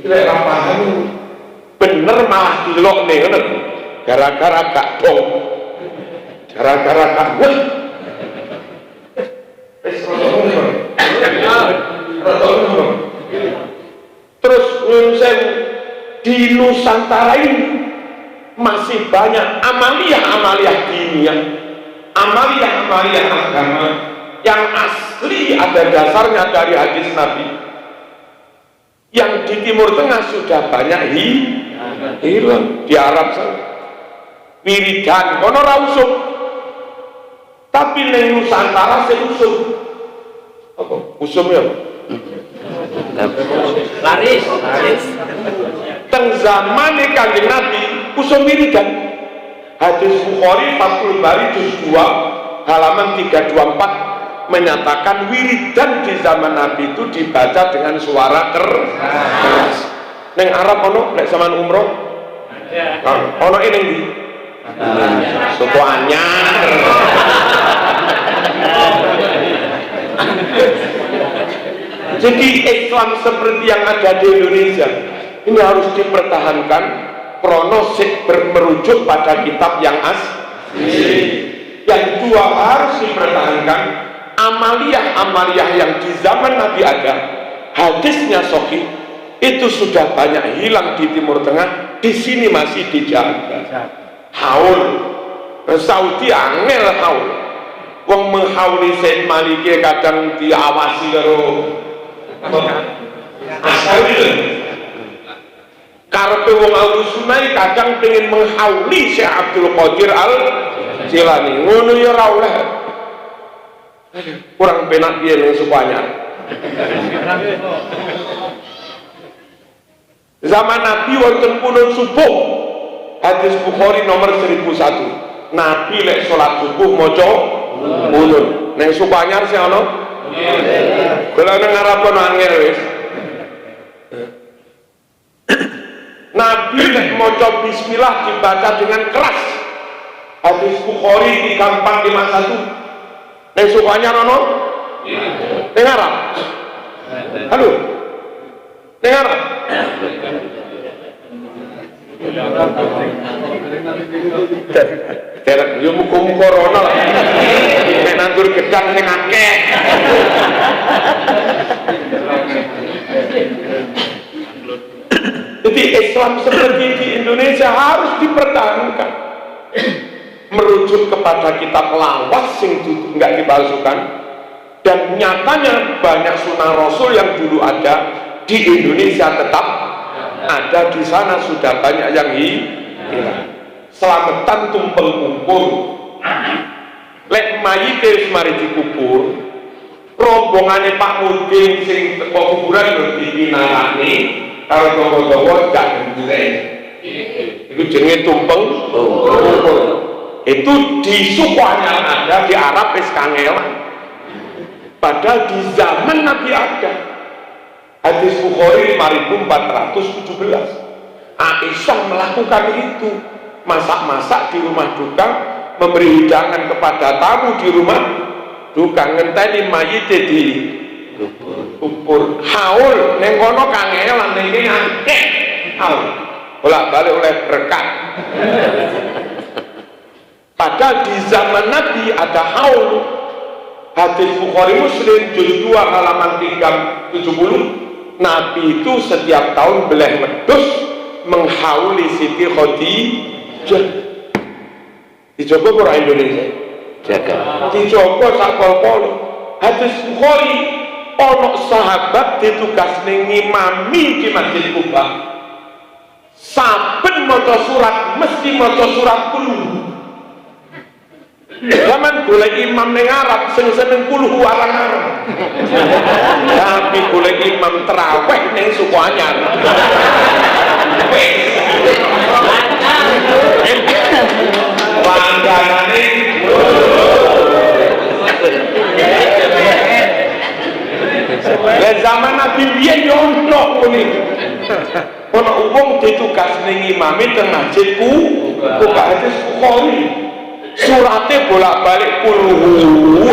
lek ra paham bener malah dilokne ngono gara-gara gak dong, gara-gara gak wah terus nyunsen di Nusantara ini masih banyak amalia-amalia diniyah, amalia-amalia agama yang asli ada dasarnya dari hadis Nabi. Yang di Timur Tengah sudah banyak hilang, di Arab sana wiridan kono ra usum, tapi ning Nusantara sing usum apa usum ya laris teng zamane Kanjeng Nabi usum wiridan. Hadis Bukhari Fathul Bari juz 2 halaman 324 menyatakan wiridan di zaman Nabi itu dibaca dengan suara keras. Neng Arab ono nek sampean umroh ono ini di soto anyar Jadi Islam seperti yang ada di Indonesia ini harus dipertahankan, kronosik merujuk pada kitab yang asli. Yang kedua harus dipertahankan amaliyah yang di zaman Nabi ada, hadisnya sahih, itu sudah banyak hilang di Timur Tengah, di sini masih dijaga. Haul Saudi angel haul, wong menghauli Said Maliki kadang diawasi karo asal karepe wong Ahlussunnah kadang pengen menghauli Syekh Abdul Qadir Al Jilani, ngono ya ora oleh. Kurang penak piye ning supaya. Zaman Nabi wonten kunut subuh. Hadis Bukhari nomor 1001. Nabi lek salat subuh maca kunut. Ning supanyar sing ana. Kalau nang Arab ono angel wis. Nabi lek maca bismillah dibaca dengan keras. Hadis Bukhari 3451. Ning supanyar ono? Ning Arab. Halo. Ning Arab. Terus yo muga-muga rono lah. Nek nandur gedang sing akeh. Jadi Islam seperti di Indonesia harus dipertahankan, merujuk kepada kitab lawas yang enggak dipalsukan, dan nyatanya banyak sunnah Rasul yang dulu ada di Indonesia tetap ada, di sana sudah banyak yang hilang. Selamatan tumpeng kumpul, lek mayite mari dikubur, rombongannya Pak Mudin sing teko kuburan lho dipinalani karo tonggo-tonggo gak ndelek. Iku jenenge tumpeng kumpul. Itu di Sukwanya ada, di Arab wis kangelan. Padahal di zaman Nabi ada. Hadis Bukhari 5417. Aisyah melakukan itu, masak-masak di rumah duka, memberi hidangan kepada tamu di rumah duka, ngenteni mayite di kubur. Haul ning kono kangelan, ning kene akeh haul. Bolak-balik oleh berkat. Padahal di zaman Nabi ada haul. Hadis Bukhari Muslim juz 2 halaman 370. Nabi itu setiap tahun beleh wedhus menghauli Siti Khadijah. Dicoba orang Indonesia jaga, dicoba sak pol-pol. Hadis Bukhari, ono sahabat ditugas ngimami di Masjid Kuba, saben maca surat mesti maca surat Qul. Zaman golek imam ning Arab sing seneng Qul arang-arang. Tapi golek imam tarawih ning Sukwanyar. Langganane Lah zaman Nabi biyen yo ono ngene. Ono wong ditugas ning imame teng masjid Kuba hadis Bukhari. Surate bolak-balik puluh.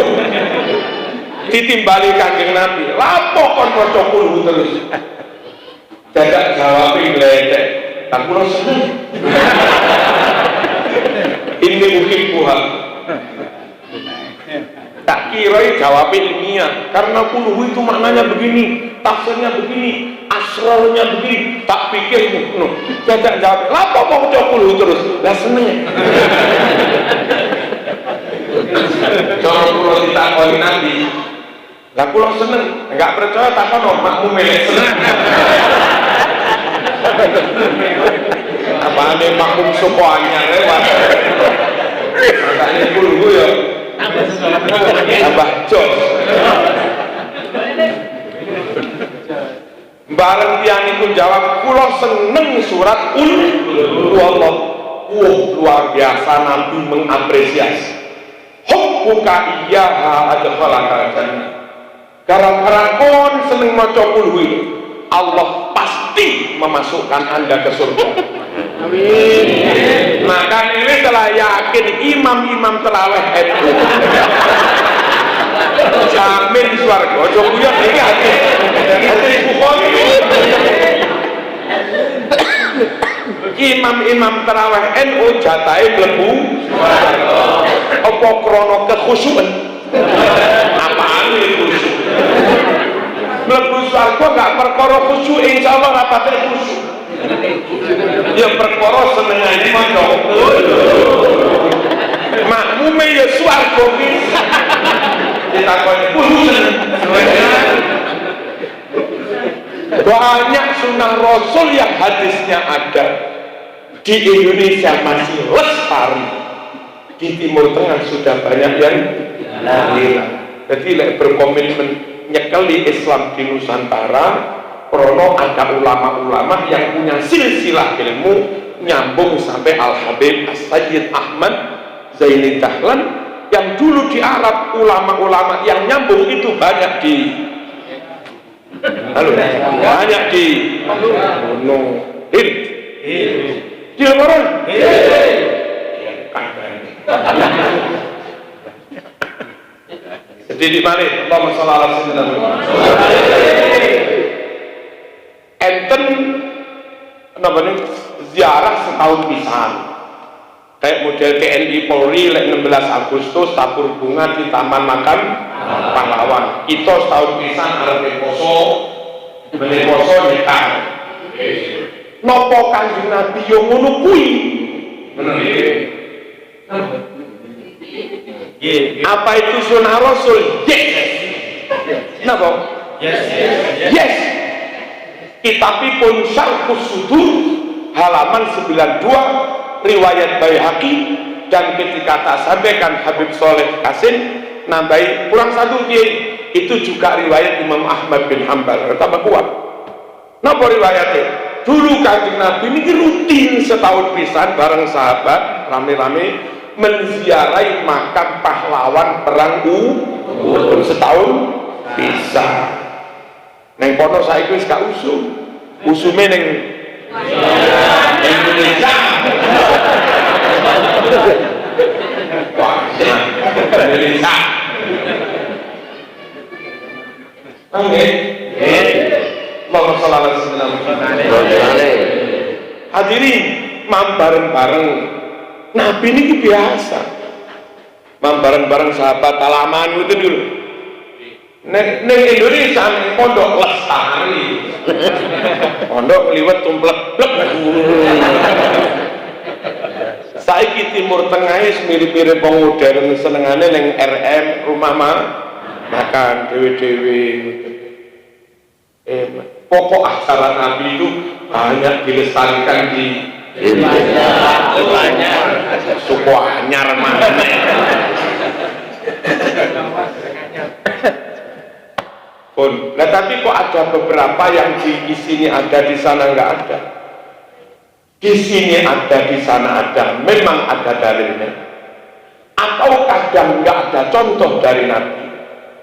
Ditimbali Kanjeng Nabi. Lapo kon maca puluh terus. Dadak jawab ngledek. Tak kula seneng. Ini mungkin Tuhan. Tak kira jawab ilmiah, karena puluh itu maknanya begini, tafsirnya begini, asrarnya begini. Tak pikir no. Dadak jawab. Lapo mau maca puluh terus. Lah seneng. Cara kula ditakoni Nabi. Lah kula seneng, enggak percaya takon makmu melek seneng. Apane makmum Sukwanya lewat. Makane kula ya tambah jos. Bareng tiyang niku jawab, kula seneng surat Qul huwallahu. Luar biasa Nabi mengapresiasi. Hubbuka iyyaha adkhalaka jannah. Gara-gara kon seneng maca Qul Allah pasti memasukkan Anda ke surga. Amin. Maka ini telah yakin imam-imam terawih itu jamin swarga. Ojo guyon iki hati. Hadis Bukhari. Imam-imam tarawih NU jatahe mlebu apa krana kekhusyukan? Apaan itu khusyuk? Mlebu swarga gak perkara khusyuk, insyaallah rapate khusyuk. Ya perkara senengane maca. Makmume ya swarga ki. Ditakoni khusyuk. Banyak sunnah Rasul yang hadisnya ada di Indonesia masih lestari, di Timur Tengah sudah banyak yang hilang. Jadi berkomitmen nyekeli Islam di Nusantara, krono ada ulama-ulama yang punya silsilah ilmu nyambung sampai Al-Habib As-Sayyid Ahmad Zaini Dahlan, yang dulu di Arab ulama-ulama yang nyambung itu banyak di banyak di Gunung di Lebaran. Jadi di mana? Allahumma shalli ala sayyidina Muhammad. Enten napa niku ziarah setahun pisan. Kayak model TNI Polri lek 16 Agustus tabur bunga di Taman Makan Pahlawan. Kita setahun pisan arep poso, meneh poso nyekar. Napa Kanjeng Nabi yo ngono kuwi? Bener nggih. Apa itu sunnah Rasul? Yes. Napa? Yes. Kitabipun Syarhus Sudur halaman 92 riwayat Baihaqi, dan ketika tak sampaikan Habib Soleh Kasim nambahi kurang satu kiai, itu juga riwayat Imam Ahmad bin Hanbal tambah kuat. Napa riwayatnya? Dulu Kanjeng Nabi ini rutin setahun pisan bareng sahabat rame-rame menziarahi makam pahlawan perang Uhud setahun pisan. Neng kono saiki wis gak usume ning Indonesia. Indonesia. Amin. Allahumma shalli ala sayyidina Muhammad. Hadirin, mam bareng-bareng Nabi ini biasa. Mam bareng-bareng sahabat alaman itu dulu. Neng Indonesia neng pondok lestari. Pondok liwet tumplek-plek. Saiki Timur Tengah mirip-mirip wong modern senengane neng RM rumah makan dewe-dewe. Pokok acara Nabi itu banyak dilestarikan di suku anyar mana. Pun, nah tapi kok ada beberapa yang di sini ada, di sana nggak ada. Di sini ada, di sana ada, memang ada dalilnya. Atau kadang nggak ada contoh dari Nabi,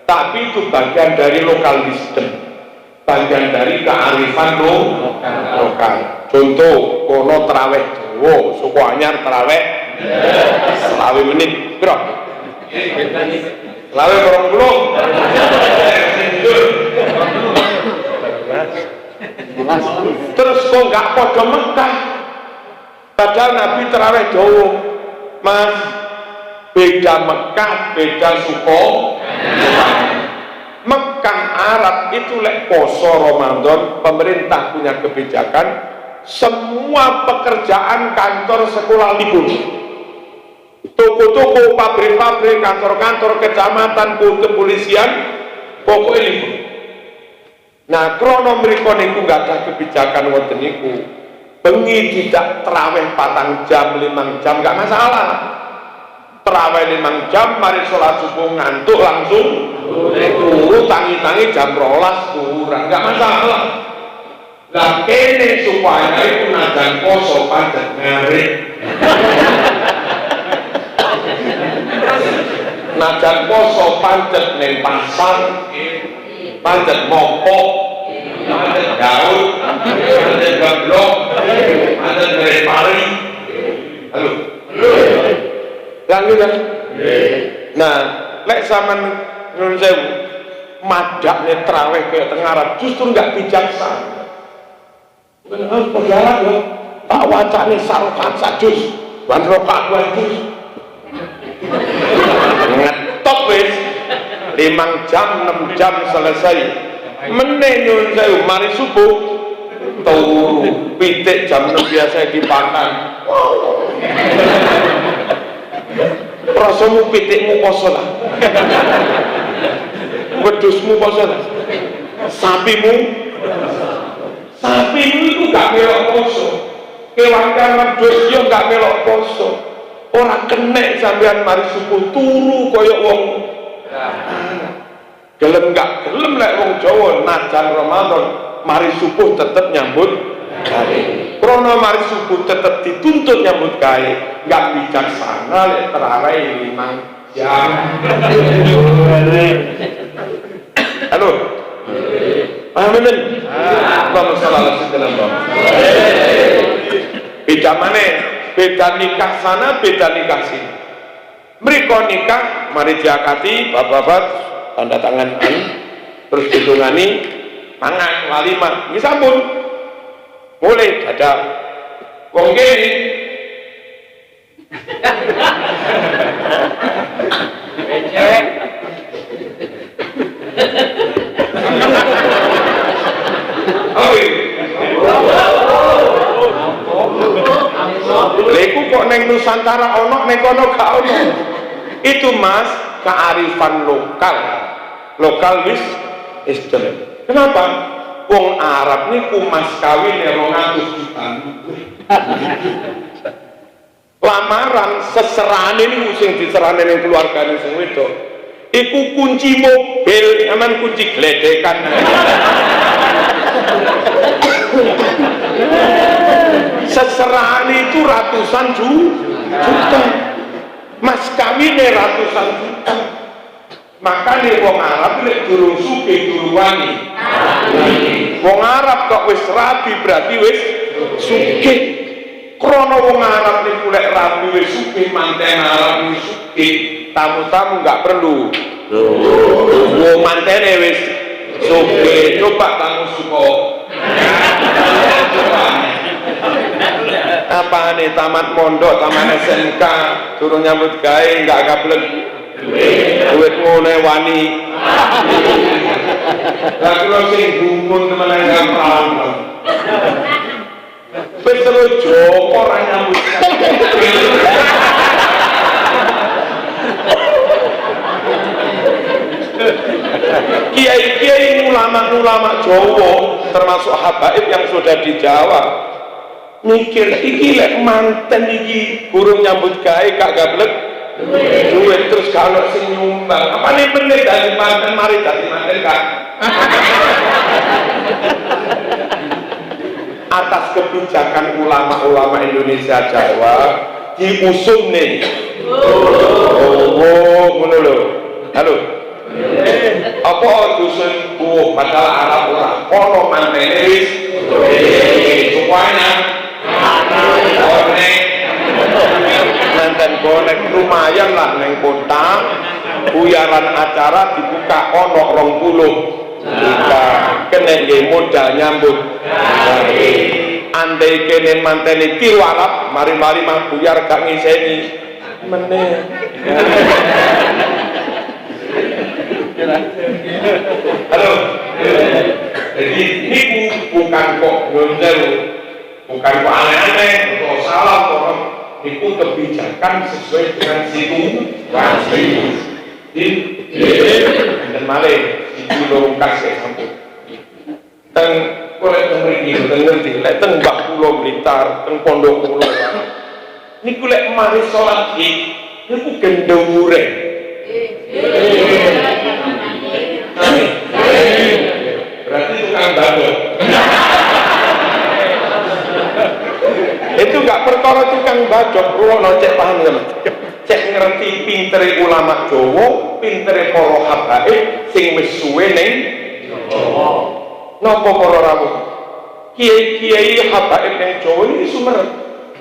tapi itu bagian dari lokal wisdom, bagian dari kearifan lokal. Contoh, kono terawih Jawa, suku anyar terawih 20 menit, bro. Terawih 20. Terus kok nggak podo Mekah? Padahal Nabi terawih Jawa, Mas. Beda Mekah, beda suku. Mekah Arab itu lek poso Ramadan, pemerintah punya kebijakan semua pekerjaan kantor sekolah libur, toko-toko, pabrik-pabrik, kantor-kantor kecamatan, kepolisian, pokoknya libur. Nah, krono mriko niku nggak ada kebijakan ngoten niku. Bengi tidak terawih 4 jam, 5 jam nggak masalah. Terawih 5 jam, mari sholat subuh ngantuk langsung turu, tangi-tangi jam 12 kurang, nggak masalah. Lah kene supaya itu najan poso pancet ngarit. Najan poso pancet ning pasar, pancet mopok, pancet gaul, pancet gablok, pancet ngerepari. Halo. Lanjut kan? Nah, lek zaman nyuwun sewu, madaknya terawih kayak tengah Arab, justru nggak bijaksana. Pegawai ya, tak wacane sarokat sajus, wan rokat wan jus, ngetop wis 5 jam 6 jam selesai. Menenun saya mari subuh, turu pitik jam 6 biasa dipakan. Rasamu pitikmu poso lah, wedhusmu poso lah, sapimu itu gak melok poso, kewan wedhus yo gak melok poso. Ora kenek sampean mari subuh turu kaya wong gelem gak gelem lek wong Jawa najan Ramadan mari subuh tetep nyambut gawe. Krana mari subuh tetep dituntut nyambut gawe, gak bijaksana lek terawih 5 jam. Halo. Paham men? Allahumma shalli ala sayyidina Muhammad. Beda maneh, beda nikah sana, beda nikah sini. Mriko nikah mari diakati bapak-bapak tanda tangan terus ditungani mangan walimah nggih sampun. Mulai dadak wong kene Leku kok neng Nusantara ono, neng kono gak ono. Itu mas kearifan lokal wisdom. Kenapa? Wong Arab niku mas kawin 200 juta. Lamaran seserane niku sing diserane ning keluargane sing wedok. Iku kunci mobil, aman kunci gledekan. Seserane itu ratusan juta. Mas kawine ratusan juta. Makanya wong Arab lek durung sugih durung wani. Wong Arab kok wis rabi berarti wis sugih. Krana wong Arab niku lek rabi wis sugih manten Arab wis sugih, tamu-tamu enggak perlu. Wong mantene wis sugih, coba tamu suko. Apa nih tamat mondok, tamat SMK, suruh nyambut gawe enggak gablek. Duit ngene wani. Lah kula sing gumun temenan gampang. Wis terus Joko ora nyambut. Kiai-kiai ulama-ulama Jawa termasuk habaib yang sudah di Jawa mikir iki lek manten iki burung nyambut gawe gak gablek duit terus kalau sing nyumbang apa nih bener dari manten mari dari manten kak. Atas kebijakan ulama-ulama Indonesia Jawa diusung nih. Ngono lho. Halo. Apa dusun padahal Arab ora ono mantene wis supaya manten bonek lumayan lah neng kota buyaran acara dibuka ono 20 kita kena modal nyambut andai kene mantene tiru Arab mari-mari mah buyar gak ngiseni meneh. Halo. Jadi ini bukan kok ngondel, bukan kok aneh-aneh, kok salah kok. Itu kebijakan sesuai dengan situasi. Dan malah itu longkas ya sampai. Teng kolek temriki, ngerti, lek teng Mbak Pulau Blitar, teng Pondok Pulau. Ini kulek mari sholat ini ku gendewure. Berarti tukang badut. Itu gak perkara tukang badut, ruwono cek paham teman. Cek ngerti pintere ulama Jawa, pintere para habaib sing wis suwe ning Jawa. Napa para rawuh? Kiai-kiai habaib ning Jawa iki sumerep.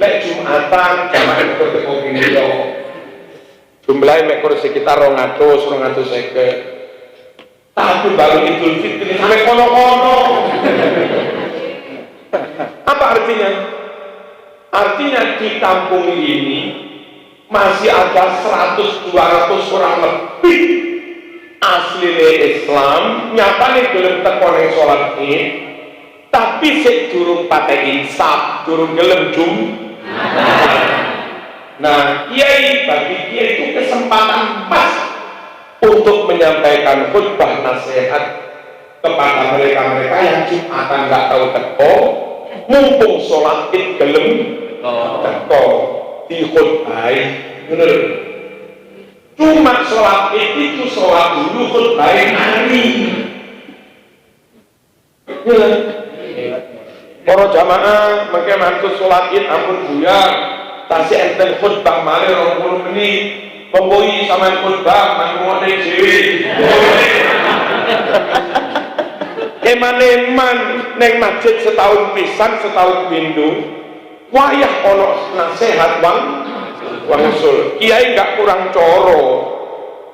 Lek Jumatan jamaah ketemu kene Jawa. Jumlahnya mek sekitar 250. Tapi baru Idul Fitri sampai kono-kono. Apa artinya? Artinya di kampung ini masih ada 100-200 orang lebih asli Islam, nyatane gelem teko ning salat Id, tapi sik durung pakai insaf, durung gelem Nah, kiai bagi kiai itu kesempatan pas untuk menyampaikan khutbah nasihat kepada mereka-mereka yang Jumatan nggak tahu teko, mumpung sholat Id gelem teko di khutbah, bener. Cuma sholat Id itu sholat dulu khutbah hari. Para jamaah mengke mantu sholat Id ampun buyar, tasih enten khutbah malih 20 menit. Pemboi sama khutbah manmuane dhewe. Eman-eman neng masjid setahun pisan setahun pindho. Wayah ono nasihat wangsul. Kiai gak kurang coro.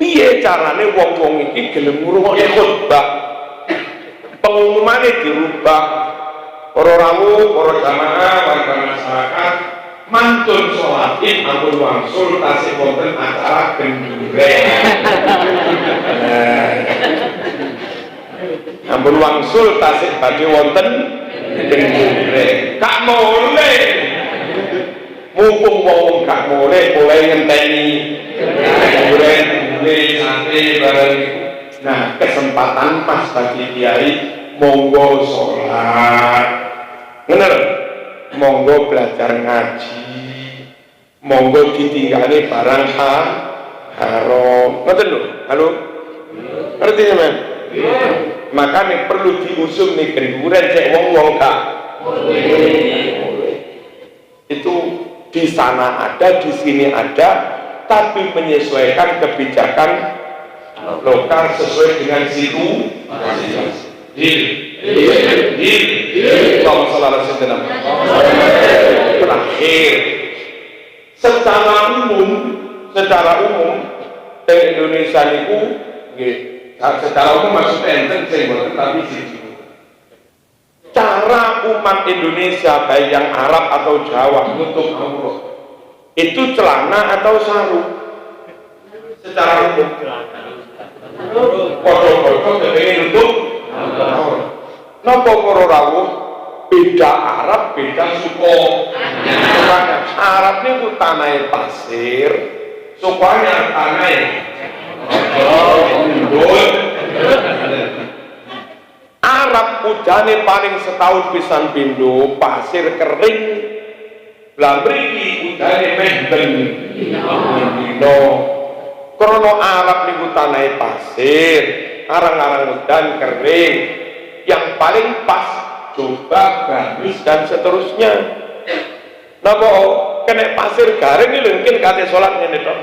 Piye carane wong-wong iki gelem ngrungokne khutbah? Pengumumane dirubah. Para rawuh, para jamaah, warga masyarakat mantun sholat Id ampun wangsul tasih wonten acara gendureng. Ampun wangsul tasih badhe wonten gendureng. Kak boleh. Mumpung wong gak boleh ngenteni gendureng, sate bareng. Nah, kesempatan pas bagi kiai monggo sholat. Bener? Monggo belajar ngaji, monggo ditinggali barang haram. Ngoten lho, halo? Ngerti ya, Men? Makanya perlu diusung nih gendureng cek wong-wong gak boleh. Itu di sana ada, di sini ada, tapi menyesuaikan kebijakan lokal sesuai dengan situasi. Terakhir, secara umum di Indonesia niku secara umum maksudnya enten sing boten tapi siji. Cara umat Indonesia baik yang Arab atau Jawa nutup aurat itu celana atau sarung? Secara umum foto-foto kepengen nutup aurat. Napa para rawuh beda Arab beda suku. Arab niku tanahe pasir, sukanya tanahe Arab udane paling setahun pisan pindho, pasir kering. Lah mriki udane meh ben dino. Krana Arab niku tanahe pasir, arang-arang udan kering. Yang paling pas coba bagus dan seterusnya. Napa kena pasir garing iki mungkin kate salat ngene to.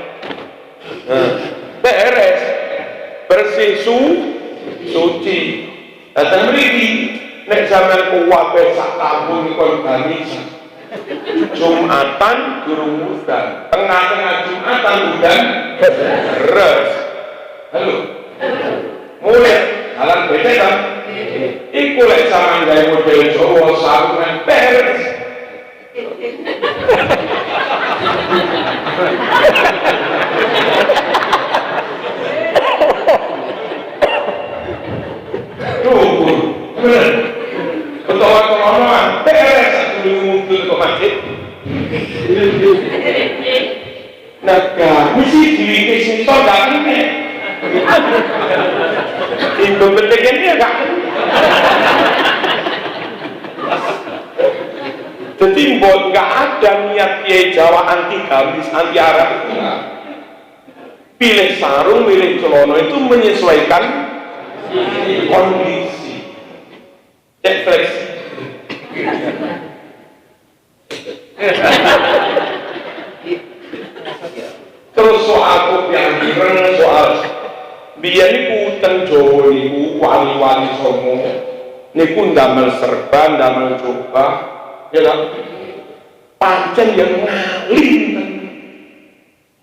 Beres bersih suci. Datang mriki nek sampean kuwabe sak kampung kon gamis. Jumatan durung udan, tengah-tengah Jumatan udan deres. Halo. Mulai halang beda kan? Iku lek sampean gawe model Jawa sarungan beres. Ketawa-tawa beres satu muncul ke masjid. Nah, mesti diwiki sing to gak kene. Ibu pentingnya dia gak kene. Jadi mbok gak ada niat kiai Jawa anti gamis, anti Arab itu enggak. Pilih sarung, pilih celana itu menyesuaikan kondisi. Cek fleksi. Terus soal kopian ireng, soal biyen niku ten Jawa niku wali-wali songo niku ndamel serban, ndamel jubah, ya kan? Pancen yang ngalim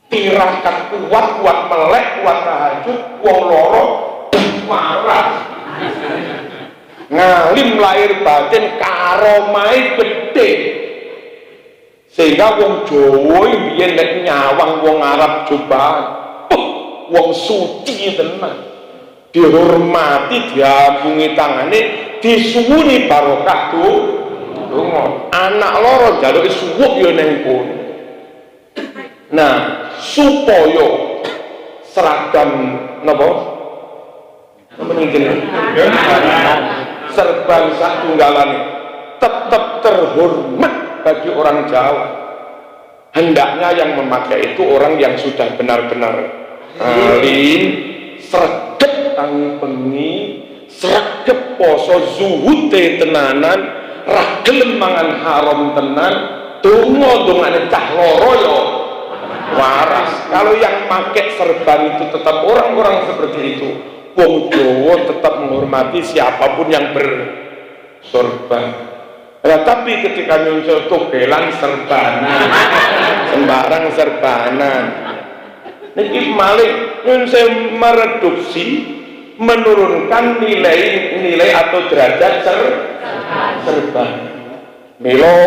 tirakat kuat melek, kuat tahajud, wong loro waras. Ngalim lahir batin karomai gede. Sehingga wong Jawa biyen nek nyawang wong Arab coba, wong suci tenan. Dihormati, diampungi tangane, disuwuni barokah donga. Anak loro njaluke suwuk ya ning kono. Nah, supaya seragam napa? Napa jenenge? Serban satunggalane tetap terhormat bagi orang Jawa. Hendaknya yang memakai itu orang yang sudah benar-benar alim, sregep tangi bengi, sregep poso zuhute tenanan, ra gelem mangan haram tenan, donga-dongane cah loro yo waras. Kalau yang pakai serban itu tetap orang-orang seperti itu, wong Jawa tetap menghormati siapapun yang bersorban. Ya, tapi ketika nyusul togelan serbanan, sembarang serbanan, niki malih nyusul mereduksi, menurunkan nilai atau derajat serban. Milo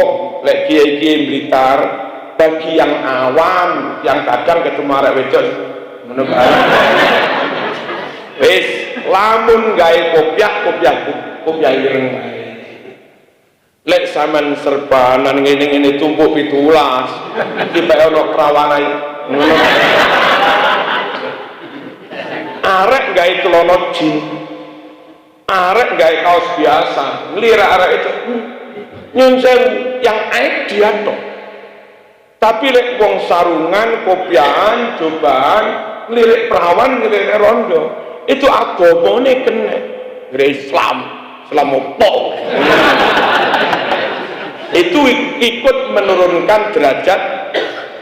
lek kiai-kiai Blitar, bagi yang awam, yang kadang ketemu arek wedok, menurut wis lamun gawe kopiah ireng. Lek sampean serbanan ngene-ngene tumpuk 17 iki bae ono krawane ngono. Arek gawe celana jin, arek gawe kaos biasa, nglirik arek itu nyun sewu yang aib dia tok. Tapi lek wong sarungan, kopiahan, cobaan, nglirik perawan, nglirik rondo, itu agamane kena Islam opo. Itu ikut menurunkan derajat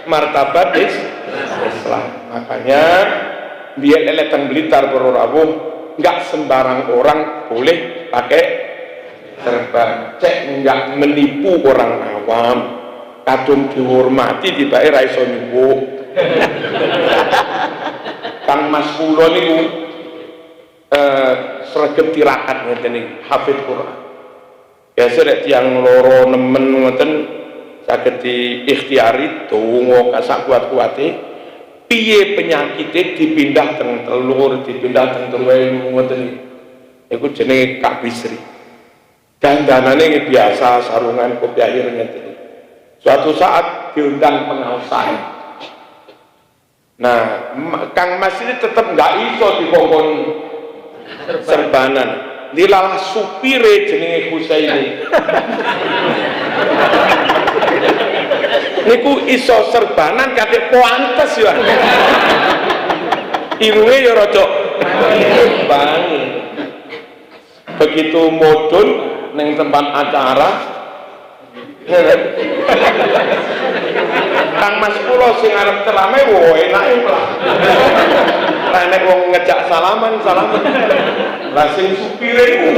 martabat Islam. Makanya biar eletang Blitar Purworejo nggak sembarang orang boleh pakai serban. Cek nggak menipu orang awam, kadung dihormati di daerah iso nyuwuk. Kang Mas kula niku sregep tirakat ngeten iki, hafid Quran. Biasa nek tiyang loro nemen ngoten saged diikhtiari donga kasak kuat-kuate, piye penyakite dipindah teng telur, dipindah teng telu ngoten iki. Iku jenenge Kak Bisri. Dandanane biasa sarungan kopi akhir ngeten iki. Suatu saat diundang pengaosan. Nah, Kang Mas ini tetap nggak iso dikongkon serbanan. Dilalah supire jenenge Husaini. Niku iso serbanan kate pantes ya. Irunge ya rada bangi. Begitu mudhun ning tempat acara Kang Mas kula sing arep ceramah wo enake lah. Lah nek wong ngejak salaman. Lah sing supire iku.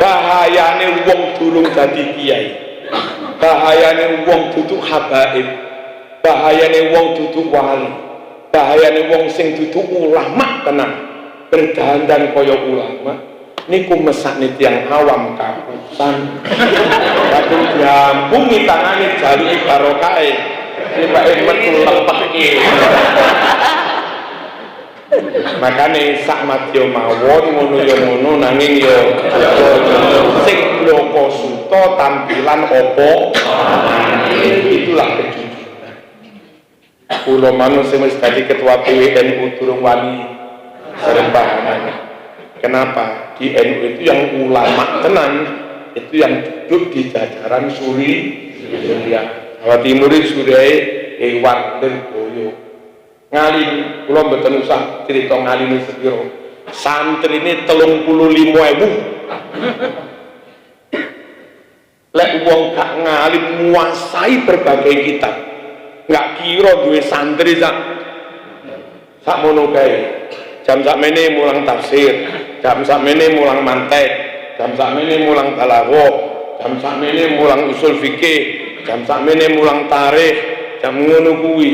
Bahayane wong durung dadi kiai. Bahayane wong duduk habaib. Bahayane wong duduk wali. Bahayane wong sing duduk ulama tenan. Berdandan kaya ulama. Niku mesakne tiyang awam kapusan. Kadung diampungi tangane jaluki barokahe. Tibake metu lepeke. Makane sak madya mawon ngono ya ngono nanging ya sing bloko suta tampilan apa itulah kejujuran. Kula manus sing wis dadi ketua PWNU durung wani serembahan. Kenapa? Di NU itu yang ulama tenan, itu yang duduk di jajaran Surya. Jawa Timur Suryai Ewan Lirboyo. Ngalim, kula mboten usah cerita ngalim sepiro. Santri ini 35.000. Lek wong gak ngalim nguasai berbagai kitab. Nggak kira duwe santri sak mono kae. Jam sakmene mulang tafsir, jam sakmene mulang mantek, jam sakmene mulang balaghah, jam sakmene mulang usul fikih, jam sakmene mulang tarikh, jam ngono kuwi.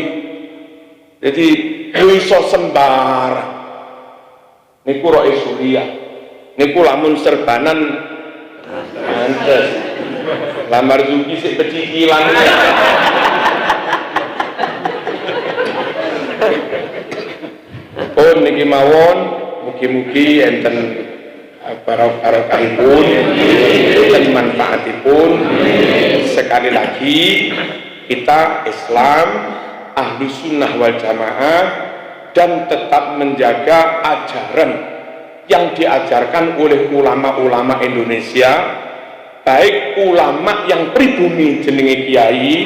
Jadi iso sembarang. Niku roe Surya. Niku lamun serbanan pantes. Lamar Zuki sik pecicilan. Pun niki mawon mugi-mugi enten barokahipun, enten manfaatipun. Sekali lagi kita Islam ahlu sunnah wal jamaah dan tetap menjaga ajaran yang diajarkan oleh ulama-ulama Indonesia, baik ulama yang pribumi jenenge kiai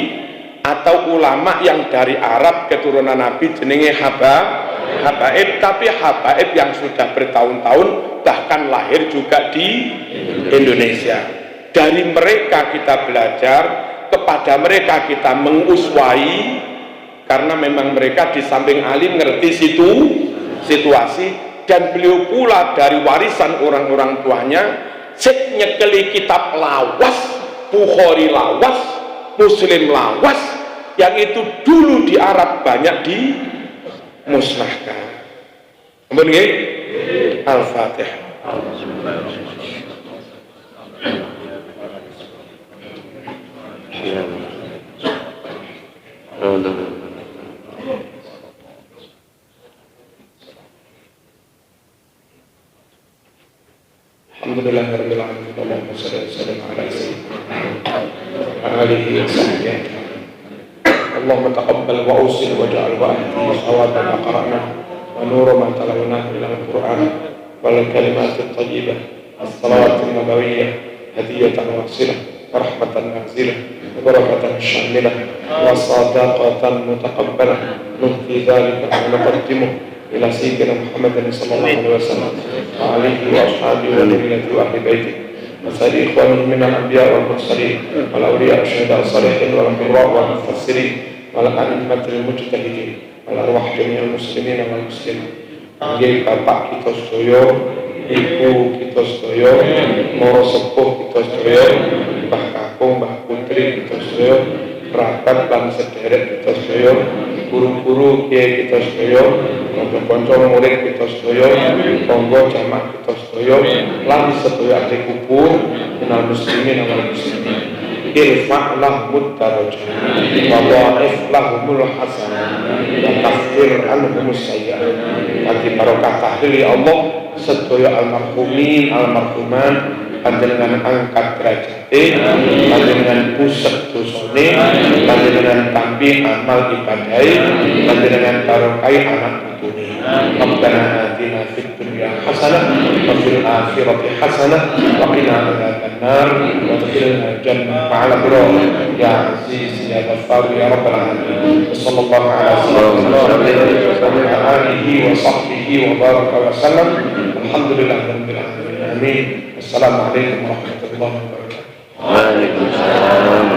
atau ulama yang dari Arab keturunan Nabi jenenge habaib, tapi habaib yang sudah bertahun-tahun bahkan lahir juga di Indonesia. Dari mereka kita belajar, kepada mereka kita menguswai, karena memang mereka di samping alim ngerti situasi, dan beliau pula dari warisan orang-orang tuanya cek nyekeli kitab lawas, Bukhari lawas, Muslim lawas, yang itu dulu di Arab banyak dimusnahkan. Ampun nggih? Al-Fatihah. Alhamdulillahirabbil alamin. Allahumma shalli wa sallim ala sayyidina alihi wa sahbihi. Allahumma taqabbal wa usil wa ja'al wa ahdi sawaba ma qara'na wa nura ma talawna ila al-Qur'an wal kalimatit thayyibah as-salawatin nabawiyyah hadiyatan wasilah wa rahmatan nazilah wa barakatan syamilah wa sadaqatan mutaqabbalah nuhdi dhalika wa nuqaddimuh ila sayyidina Muhammadin sallallahu alaihi wasallam wa alihi wa ashabihi wa dhurriyyatihi wa ahli baitihi wa sa'iri ikhwanihi minal anbiya wal mursalin wal awliya wasyuhada as-salihin wal qurra wal mufassirin wal a'immatil mujtahidin wal arwah jami'il muslimin wal muslimat. Nggih bapak kita sedaya, ibu kita sedaya, para sepuh kita sedaya, mbah kakung, mbah putri kita sedaya, kerabat lan sederek kita sedaya, guru-guru kiai kita sedaya, kanca-kanca murid kita sedaya, tangga jamaah kita sedaya, lan sedaya ahli kubur minal muslimin wal muslimin. Irfa' lahumud darajat wa dha'if lahumul hasanah wa kaffir anhumus sayyi'at. Bagi barokah tahlil ya Allah sedaya almarhumin almarhuman panjenengan angkat derajate, panjenengan pusat dosane, panjenengan tampi amal ibadahe, panjenengan barokai anak putune. Rabbana atina fid dunya hasanah wa fil akhirati hasanah wa qina adzabannar wa adkhilna jannah ma'al abrar ya aziz ya ghaffar ya rabbal alamin. Sallallahu alaihi wasallam wa alihi wa sahbihi wa baraka wa sallam. Alhamdulillahirabbil alamin. Amin. Assalamualaikum warahmatullahi wabarakatuh. Waalaikumsalam.